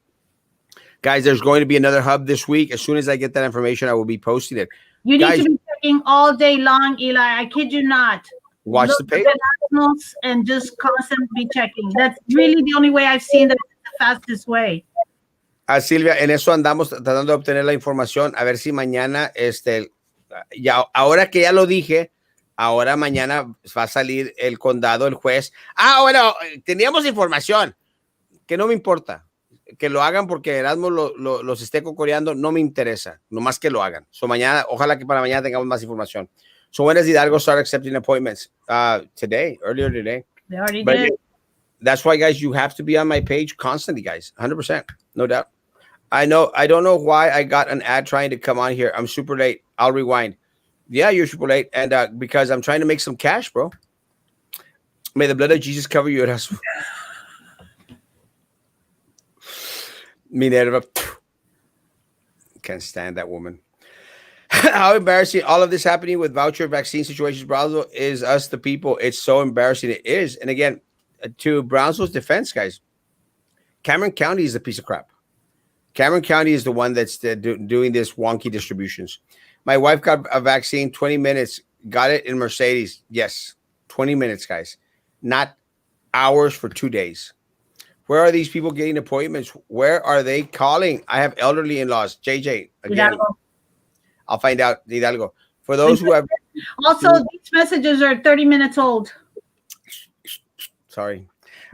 Guys, there's going to be another hub this week. As soon as I get that information, I will be posting it. You need to be checking all day long, Eli. I kid you not. Watch the page. And just constantly checking. That's really the only way I've seen that the fastest way. Silvia, en eso andamos tratando de obtener la información. A ver si mañana, ya, ahora que ya lo dije, ahora mañana va a salir el condado, el juez. Bueno, teníamos información que no me importa. Que lo hagan porque Erasmo los esté cocoreando, no me interesa. Nomás que lo hagan. So mañana, ojalá que para mañana tengamos más información. So when does Hidalgo start accepting appointments? Today, earlier today. They already did. That's why, guys, you have to be on my page constantly, guys. 100%. No doubt. I don't know why I got an ad trying to come on here. I'm super late. I'll rewind. Yeah, you're super late. And because I'm trying to make some cash, bro. May the blood of Jesus cover you. Minerva. Can't stand that woman. How embarrassing all of this happening with voucher vaccine situations, Brownsville, is us, the people. It's so embarrassing. It is. And again, to Brownsville's defense, guys, Cameron County is a piece of crap. Cameron County is the one that's doing this wonky distributions. My wife got a vaccine, 20 minutes, got it in Mercedes. Yes, 20 minutes, guys. Not hours for 2 days. Where are these people getting appointments? Where are they calling? I have elderly in-laws. JJ, again. Hidalgo. I'll find out, Hidalgo. For those who have... Also, these messages are 30 minutes old. Sorry.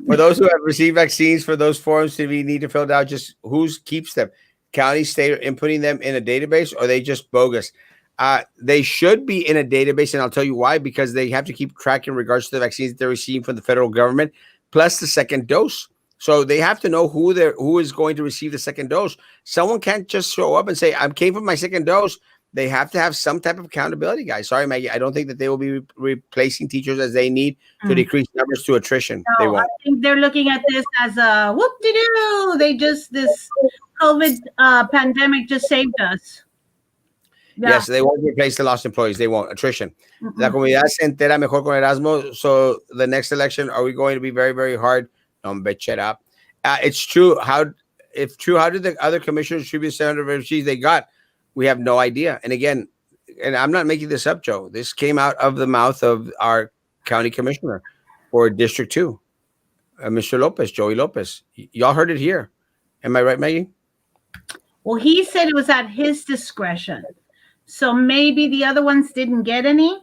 For those who have received vaccines, for those forms to be need to fill out, just who keeps them? County, state, or inputting them in a database, or are they just bogus? They should be in a database, and I'll tell you why. Because they have to keep track in regards to the vaccines that they're receiving from the federal government, plus the second dose. So they have to know who is going to receive the second dose. Someone can't just show up and say, "I came for my second dose." They have to have some type of accountability, guys. Sorry, Maggie. I don't think that they will be replacing teachers as they need to decrease numbers to attrition. They No, I won't. think they're looking at this as a whoop-de-doo. This COVID pandemic just saved us. Yeah. Yes, they won't replace the lost employees. They won't. Attrition. La Mm-mm. comunidad se entera mejor con Erasmo. So the next election, are we going to be very, very hard? Don't bet it up. It's true. If true, how did the other commissioners distribute 700 refugees they got? We have no idea. And again, and I'm not making this up, Joe. This came out of the mouth of our county commissioner for District 2, Mr. Lopez, Joey Lopez. Y'all heard it here. Am I right, Maggie? Well, he said it was at his discretion. So maybe the other ones didn't get any.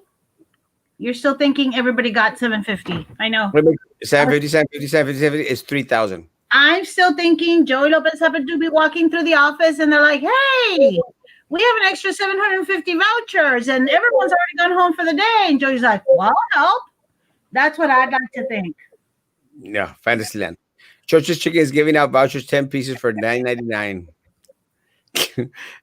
You're still thinking everybody got 750. I know. 750, 750, 750 is 3,000. I'm still thinking Joey Lopez happened to be walking through the office and they're like, hey, we have an extra 750 vouchers and everyone's already gone home for the day. And Joey's like, well, help. That's what I'd like to think. Yeah, Fantasyland. Church's Chicken is giving out vouchers 10 pieces for $9.99.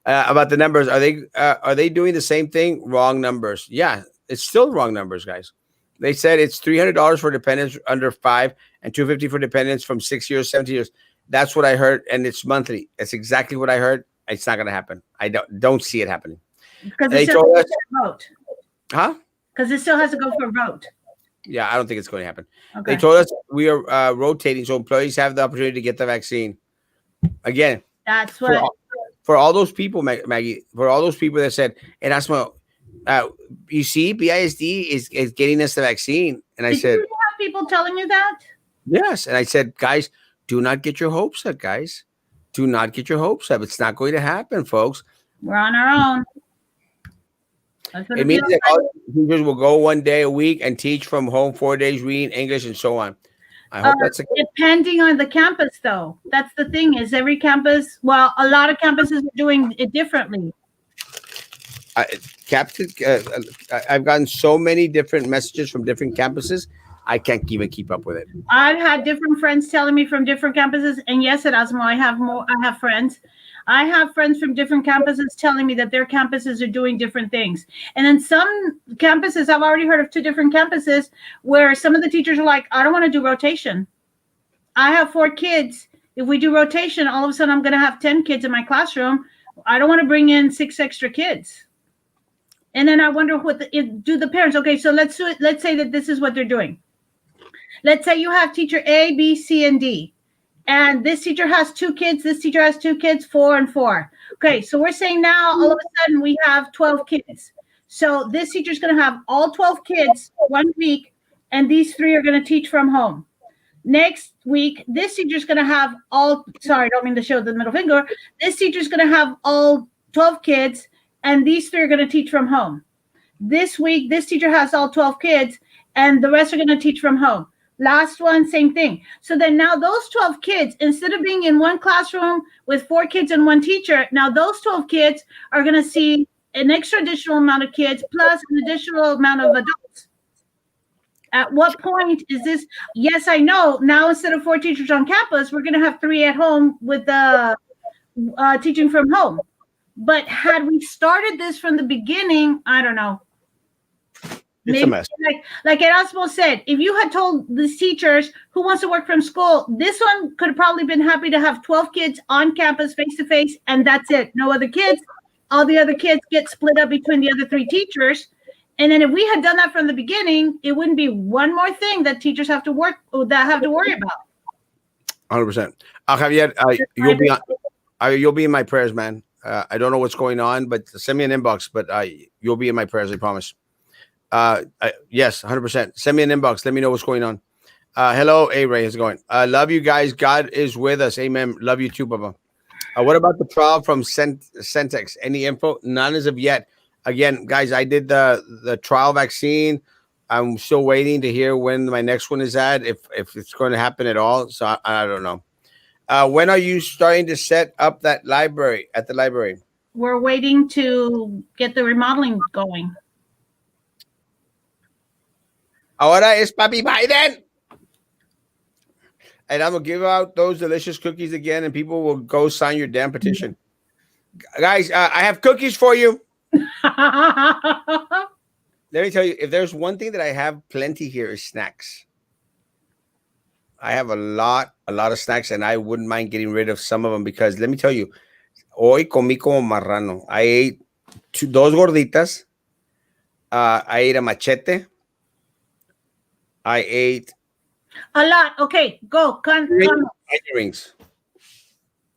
About the numbers, are they doing the same thing? Wrong numbers. Yeah, it's still wrong numbers, guys. They said it's $300 for dependents under 5 and $250 for dependents from 6 years, 17 years. That's what I heard, and it's monthly. That's exactly what I heard. It's not going to happen. I don't see it happening. Because They it still told has us, to go for a vote. huh? Because it still has to go for a vote. Yeah, I don't think it's going to happen. Okay. They told us we are rotating, so employees have the opportunity to get the vaccine. Again, That's what. for all those people, Maggie, for all those people that said, Erasmo, you see, BISD is getting us the vaccine. And I Did said, you have people telling you that? yes. And I said, guys, do not get your hopes up, guys. Do not get your hopes up. It's not going to happen, folks. We're on our own. That's what It it means feels that like. all teachers will go 1 day a week and teach from home 4 days, reading English and so on. I hope that's Depending on the campus, though. That's the thing is every campus, well, a lot of campuses are doing it differently. Captain. I've gotten so many different messages from different campuses. I can't even keep up with it. I've had different friends telling me from different campuses, and yes, at Erasmo, I have friends. I have friends from different campuses telling me that their campuses are doing different things. And then some campuses, I've already heard of 2 different campuses where some of the teachers are like, I don't want to do rotation. I have 4 kids. If we do rotation, all of a sudden I'm going to have 10 kids in my classroom. I don't want to bring in 6 extra kids. And then I wonder do the parents. Okay, so let's say that this is what they're doing. Let's say you have teacher A, B, C, and D. And this teacher has 2 kids. This teacher has 2 kids, 4 and 4. Okay, so we're saying now all of a sudden we have 12 kids. So this teacher's going to have all 12 kids 1 week, and these 3 are going to teach from home. Next week, this teacher's going to have sorry, I don't mean to show the middle finger. This teacher's going to have all 12 kids, and these 3 are going to teach from home. This week, this teacher has all 12 kids, and the rest are going to teach from home. Last one, same thing. So then now those 12 kids, instead of being in one classroom with 4 kids and 1 teacher, now those 12 kids are going to see an extra additional amount of kids plus an additional amount of adults. At what point is this? Yes, I know. Now instead of 4 teachers on campus, we're going to have 3 at home with the teaching from home. But had we started this from the beginning, I don't know. It's a mess. Like Erasmo said, if you had told these teachers who wants to work from school, this one could have probably been happy to have 12 kids on campus face to face, and that's it. No other kids. All the other kids get split up between the other 3 teachers. And then if we had done that from the beginning, it wouldn't be one more thing that teachers have to worry about. 100%. Javier, you'll be in my prayers, man. I don't know what's going on, but send me an inbox. But you'll be in my prayers, I promise. Yes, 100%. Send me an inbox. Let me know what's going on. Hello, A-Ray. How's it going? Love you guys. God is with us. Amen. Love you too, Baba. What about the trial from Centex? Any info? None as of yet. Again, guys, I did the trial vaccine. I'm still waiting to hear when my next one is at, if it's going to happen at all. So I don't know. When are you starting to set up that library at the library? We're waiting to get the remodeling going. Ahora es Papi Biden. And I'm gonna give out those delicious cookies again, and people will go sign your damn petition, guys. I have cookies for you. Let me tell you, if there's one thing that I have plenty here is snacks. I have a lot of snacks, and I wouldn't mind getting rid of some of them because let me tell you, hoy comí como marrano. I ate dos gorditas. I ate a machete. I ate a lot. Okay, go. onion rings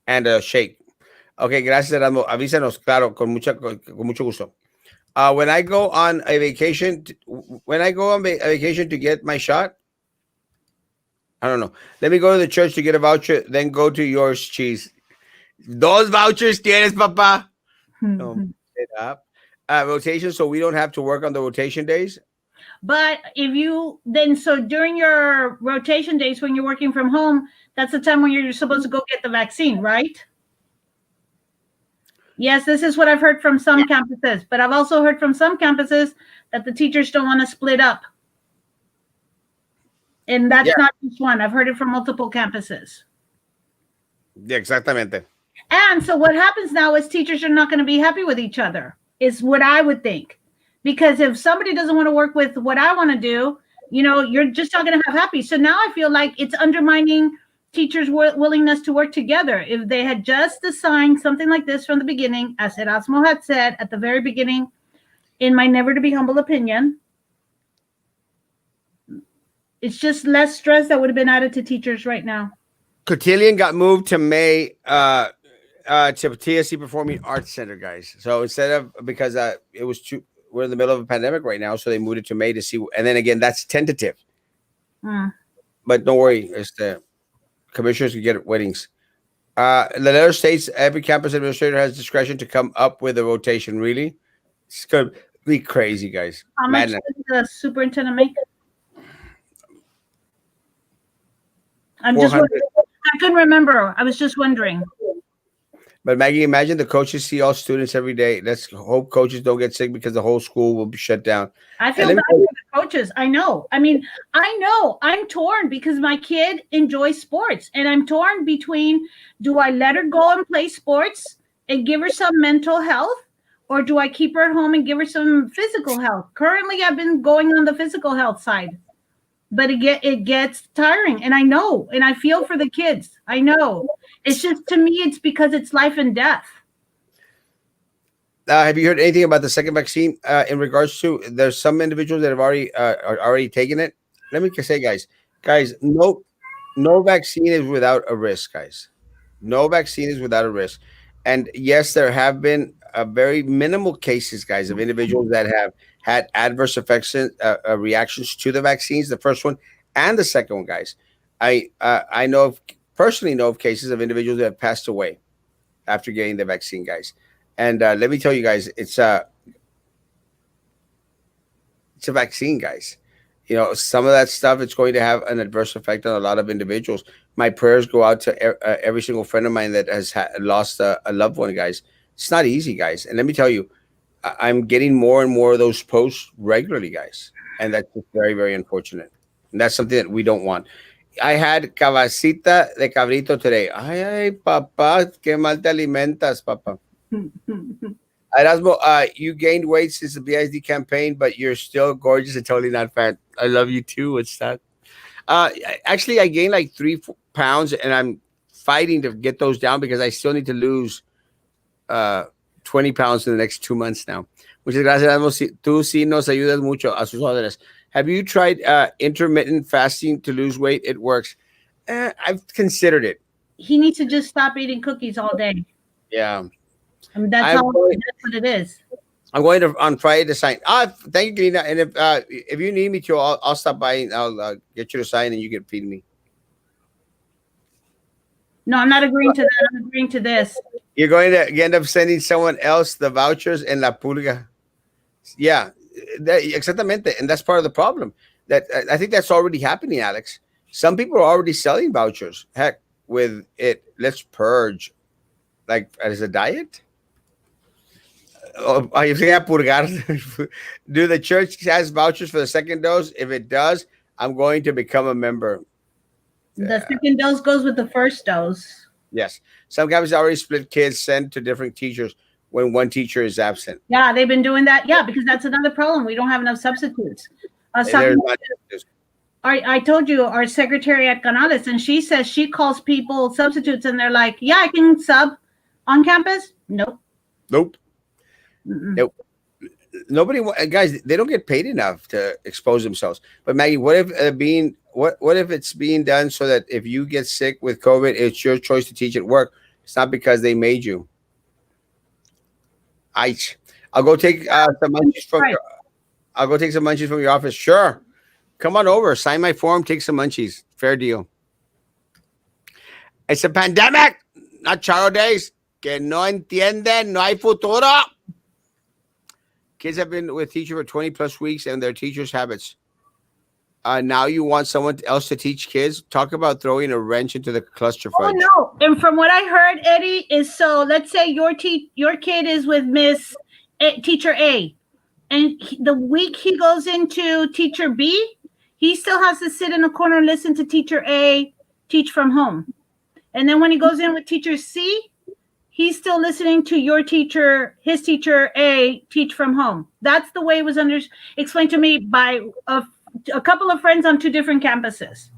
and a shake. Okay, gracias, Erasmo. Avísanos, claro, con mucho gusto. When I go on a vacation, a vacation to get my shot, I don't know. Let me go to the church to get a voucher, then go to yours, cheese. Dos vouchers tienes, papa. It up. Rotation, so we don't have to work on the rotation days. But if you then, so during your rotation days when you're working from home, that's the time when you're supposed to go get the vaccine, right? Yes, this is what I've heard from some campuses, but I've also heard from some campuses that the teachers don't want to split up. And that's not just one. I've heard it from multiple campuses. Yeah, exactamente. And so what happens now is teachers are not going to be happy with each other, is what I would think. Because if somebody doesn't want to work with what I want to do, you're just not going to have happy. So now I feel like it's undermining teachers' willingness to work together. If they had just assigned something like this from the beginning, as Erasmo had said at the very beginning, in my never to be humble opinion, it's just less stress that would have been added to teachers right now. Cotillion got moved to May to TSC Performing Arts Center, guys. So instead of because it was we're in the middle of a pandemic right now, so they moved it to May to see. And then again, that's tentative. But don't worry, it's the commissioners can get weddings. The letter states every campus administrator has discretion to come up with a rotation. Really, it's gonna be crazy, guys. How much does the superintendent make? I couldn't remember. I was just wondering. But Maggie, imagine the coaches see all students every day. Let's hope coaches don't get sick because the whole school will be shut down. I feel bad for the coaches. I know. I mean, I know I'm torn because my kid enjoys sports, and I'm torn between, do I let her go and play sports and give her some mental health, or do I keep her at home and give her some physical health? Currently, I've been going on the physical health side. But it gets tiring, and I know, and I feel for the kids. I know. It's just, to me, it's because it's life and death. Have you heard anything about the second vaccine in regards to? There's some individuals that have already taken it. Let me say, guys, no vaccine is without a risk, guys. No vaccine is without a risk. And yes, there have been very minimal cases, guys, of individuals that have had adverse effects, reactions to the vaccines, the first one and the second one, guys. I personally know of cases of individuals that have passed away after getting the vaccine, guys. And let me tell you, guys, it's a vaccine, guys. Some of that stuff, it's going to have an adverse effect on a lot of individuals. My prayers go out to every single friend of mine that has lost a loved one, guys. It's not easy, guys. And let me tell you, I'm getting more and more of those posts regularly, guys. And that's just very, very unfortunate. And that's something that we don't want. I had cabecita de cabrito today. Ay, papá, qué mal te alimentas, papá. Erasmo, you gained weight since the BISD campaign, but you're still gorgeous and totally not fat. I love you too. What's that? Actually, I gained like 3 pounds, and I'm fighting to get those down because I still need to lose 20 pounds in the next 2 months now. Muchas gracias, Erasmo. Tú sí nos ayudas mucho a sus órdenes. Have you tried intermittent fasting to lose weight? It works. I've considered it. He needs to just stop eating cookies all day. Yeah. I mean, that's what it is. I'm going to on Friday to sign. Thank you, Lina. And if you need me to, I'll stop by and I'll get you to sign, and you can feed me. No, I'm not agreeing to that. I'm agreeing to this. You're going to end up sending someone else the vouchers en la pulga. Yeah, exactamente. And that's part of the problem. That I think that's already happening, Alex. Some people are already selling vouchers. Heck, with it, let's purge, like as a diet. you say purgar. Do the church has vouchers for the second dose? If it does, I'm going to become a member. The second dose goes with the first dose. Yes. Some campuses already split kids sent to different teachers when one teacher is absent. Yeah, they've been doing that. Yeah, because that's another problem. We don't have enough substitutes. There's not just- I told you our secretary at Canales, and she says she calls people substitutes, and they're like, "Yeah, I can sub on campus." Nope. Nope. Mm-mm. Nope. Nobody, guys, they don't get paid enough to expose themselves. But Maggie, what if what if it's being done so that if you get sick with COVID, it's your choice to teach at work. It's not because they made you. I'll go take some munchies from Right. your, I'll go take some munchies from your office. Sure. Come on over, sign my form, take some munchies. Fair deal. It's a pandemic, not Charo days. Que no entienden, no hay futuro. Kids have been with teacher for 20 plus weeks and their teacher's habits. Now you want someone else to teach kids? Talk about throwing a wrench into the cluster Oh fudge. no! And from what I heard, Eddie, is so let's say your kid is with Teacher A, and the week he goes into Teacher B, he still has to sit in a corner and listen to Teacher A teach from home. And then when he goes in with Teacher C, he's still listening to his teacher A teach from home. That's the way it was explained to me by a couple of friends on two different campuses.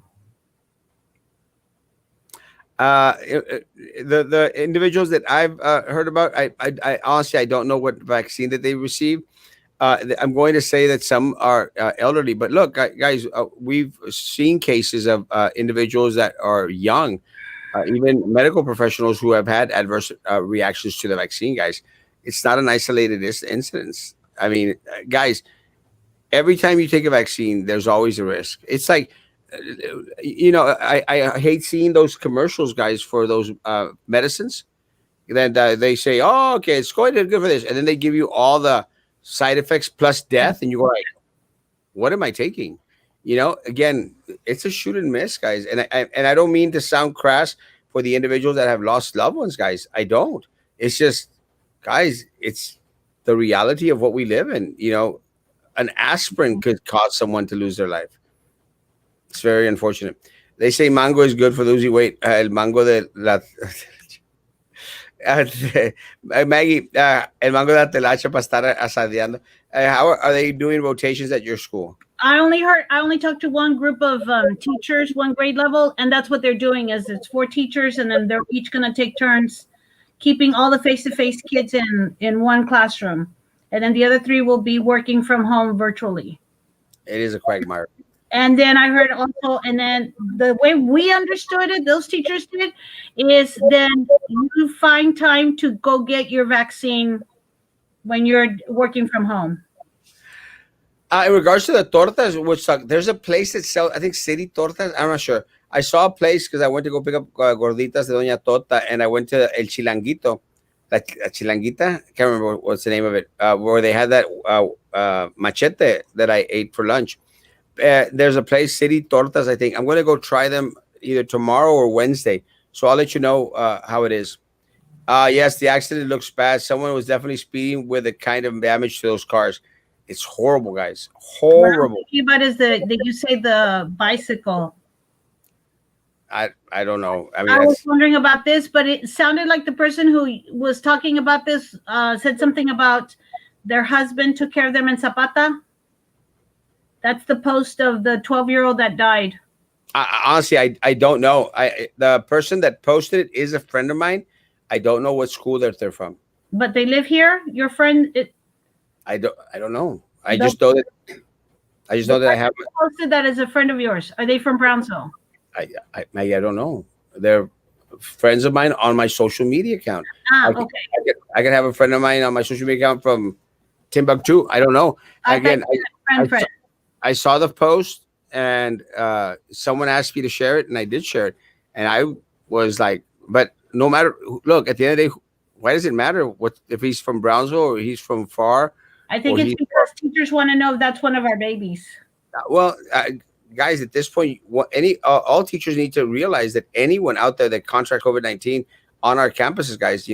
The individuals that I've heard about, I honestly I don't know what vaccine that they received. I'm going to say that some are elderly, but look, guys, we've seen cases of individuals that are young, even medical professionals who have had adverse reactions to the vaccine. Guys, it's not an isolated incident. I mean, guys, every time you take a vaccine, there's always a risk. It's like, I hate seeing those commercials, guys, for those medicines. Then they say, "Oh, okay, it's going to be good for this," and then they give you all the side effects plus death, and you go like, "What am I taking?" Again, it's a shoot and miss, guys. And I don't mean to sound crass for the individuals that have lost loved ones, guys. I don't. It's just, guys, it's the reality of what we live in. An aspirin could cause someone to lose their life. It's very unfortunate. They say mango is good for losing weight. El mango de la Maggie, el mango de la telacha para estar asadeando. How are they doing rotations at your school? I only talked to one group of teachers, one grade level, and that's what they're doing. Is it's 4 teachers, and then they're each going to take turns keeping all the face-to-face kids in one classroom, and then the other 3 will be working from home virtually. It is a quagmire. And then I heard also, and then the way we understood it, those teachers did, is then you find time to go get your vaccine when you're working from home. In regards to the tortas, which there's a place that sells, I think, city tortas. I'm not sure. I saw a place because I went to go pick up gorditas de Doña Tota, and I went to El Chilanguito, la Chilanguita. I can't remember what's the name of it, where they had that machete that I ate for lunch. There's a place, City Tortas, I think. I'm going to go try them either tomorrow or Wednesday. So I'll let you know how it is. Yes, the accident looks bad. Someone was definitely speeding with the kind of damage to those cars. It's horrible, guys. Horrible. What I'm thinking about is did you say the bicycle? I don't know. I mean, I was wondering about this, but it sounded like the person who was talking about this said something about their husband took care of them in Zapata. That's the post of the 12-year-old that died. Honestly, I don't know. The person that posted it is a friend of mine. I don't know what school that they're from. But they live here. Your friend. I don't know. I just know that I have posted that as a friend of yours. Are they from Brownsville? I don't know. They're friends of mine on my social media account. Okay. I can have a friend of mine on my social media account from Timbuktu. I don't know. Again, I saw the post and someone asked me to share it, and I did share it. And I was like, but no matter, look, at the end of the day, why does it matter what if he's from Brownsville or he's from far? I think it's because teachers want to know if that's one of our babies. Well, guys, at this point, all teachers need to realize that anyone out there that contract COVID-19 on our campuses, guys,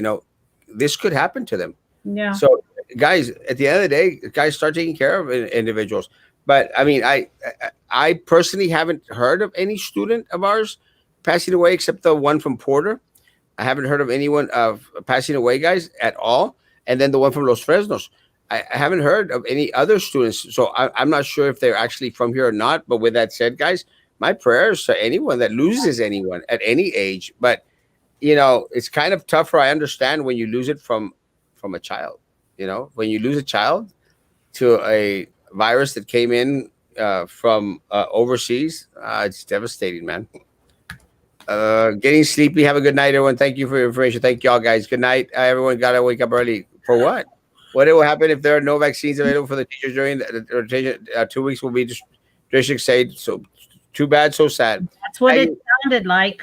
this could happen to them. Yeah. So, guys, at the end of the day, guys, start taking care of individuals. But I mean, I personally haven't heard of any student of ours passing away except the one from Porter. I haven't heard of anyone of passing away, guys, at all. And then the one from Los Fresnos. I haven't heard of any other students. So I'm not sure if they're actually from here or not. But with that said, guys, my prayers to anyone that loses anyone at any age. But it's kind of tougher. I understand when you lose it from a child. When you lose a child to a virus that came in from overseas, it's devastating, man. Getting sleepy. Have a good night, everyone. Thank you for your information. Thank y'all, guys. Good night. Everyone got to wake up early. For what? What will happen if there are no vaccines available for the teachers during the rotation? 2 weeks will be district state. So too bad, so sad. That's what Maggie, it sounded like.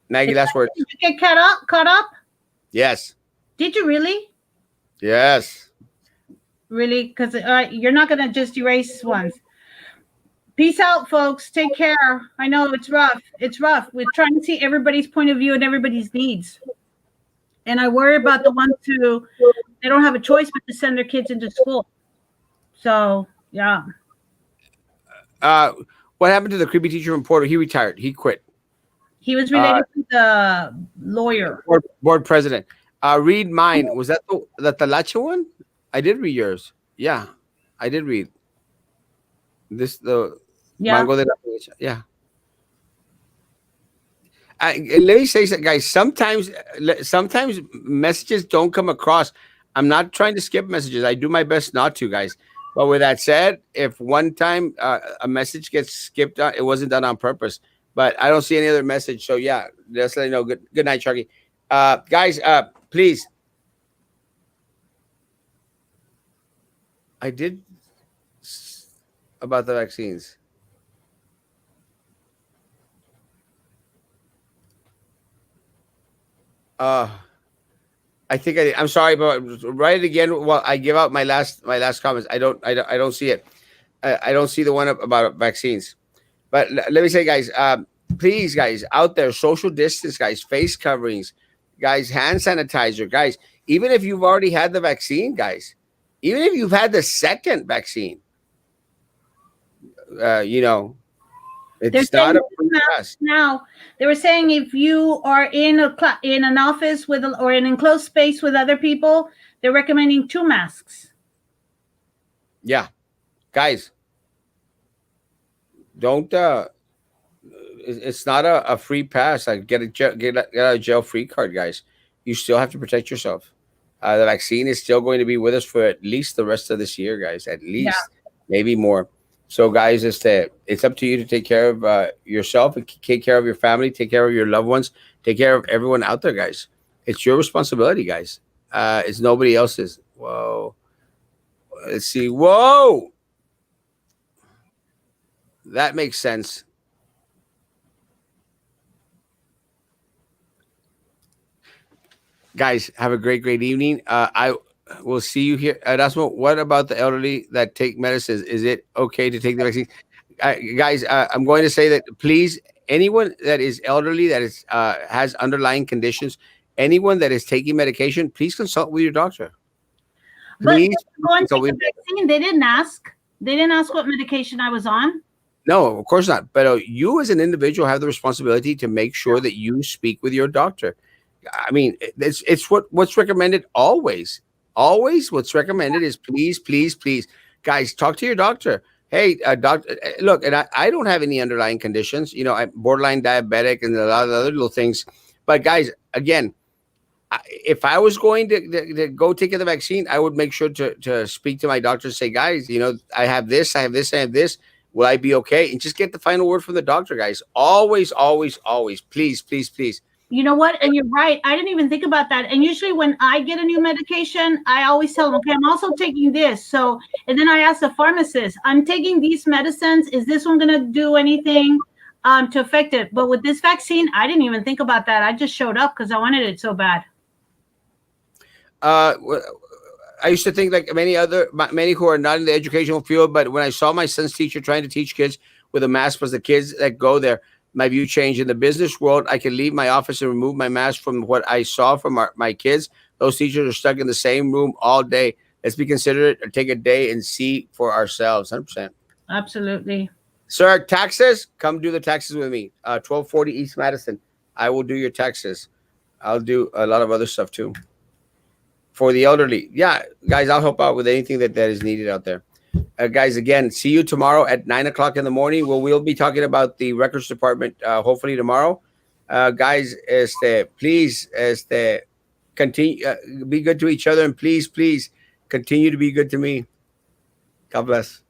Maggie, last words. Did you get caught up? Caught up? Yes. Did you really? Yes. Really? Because you're not going to just erase ones. Peace out, folks. Take care. I know it's rough. It's rough. We're trying to see everybody's point of view and everybody's needs. And I worry about the ones who they don't have a choice but to send their kids into school. So, yeah. What happened to the creepy teacher from Porter? He retired. He quit. He was related to the lawyer. Board president. Read mine. Was that the Talacha one? I did read yours. Yeah, I did read this. The Mango de la Talacha. Yeah. Let me say something, guys. Sometimes messages don't come across. I'm not trying to skip messages. I do my best not to, guys. But with that said, if one time a message gets skipped, it wasn't done on purpose. But I don't see any other message. So yeah, just let you know. Good night, Sharky. Guys, please. I did about the vaccines. I think I did. I'm sorry, but write it again while I give out my last comments. I don't see it. I don't see the one about vaccines. But let me say, guys, please, guys, out there, social distance, guys, face coverings, guys, hand sanitizer, guys. Even if you've already had the vaccine, guys, even if you've had the second vaccine, it's not a pass. Now they were saying if you are in an office with or in an enclosed space with other people, they're recommending 2 masks. Yeah, guys, don't. It's not a free pass. Like get a jail free card, guys. You still have to protect yourself. The vaccine is still going to be with us for at least the rest of this year, guys. At least, maybe more. So, guys, it's up to you to take care of yourself and take care of your family, take care of your loved ones, take care of everyone out there, guys. It's your responsibility, guys. It's nobody else's. Whoa. Let's see. Whoa. That makes sense. Guys, have a great evening. I will see you here. Erasmo, what about the elderly that take medicines? Is it okay to take the vaccine? Guys, I'm going to say that please, anyone that is elderly, that is has underlying conditions, anyone that is taking medication, please consult with your doctor. Please. But going to take the vaccine, they didn't ask. They didn't ask what medication I was on. No, of course not. But you as an individual have the responsibility to make sure that you speak with your doctor. I mean, it's what's recommended always. Always what's recommended is please, guys, talk to your doctor. Hey, doctor, look, and I don't have any underlying conditions. I'm borderline diabetic and a lot of other little things. But guys, again, if I was going to go take the vaccine, I would make sure to speak to my doctor and say, guys, I have this. Will I be okay? And just get the final word from the doctor, guys. Always, please. You know what? And you're right. I didn't even think about that. And usually when I get a new medication, I always tell them, okay, I'm also taking this. So, and then I ask the pharmacist, I'm taking these medicines. Is this one going to do anything to affect it? But with this vaccine, I didn't even think about that. I just showed up because I wanted it so bad. I used to think like many who are not in the educational field, but when I saw my son's teacher trying to teach kids with a mask, plus the kids that go there, my view changed. In the business world, I can leave my office and remove my mask from what I saw from my kids. Those teachers are stuck in the same room all day. Let's be considerate or take a day and see for ourselves. 100%. Absolutely. Sir, taxes, come do the taxes with me. 1240 East Madison. I will do your taxes. I'll do a lot of other stuff too for the elderly. Yeah, guys, I'll help out with anything that is needed out there. Guys, again, see you tomorrow at 9 o'clock in the morning. We'll be talking about the records department. Hopefully tomorrow, guys. Please, continue, be good to each other, and please, please, continue to be good to me. God bless.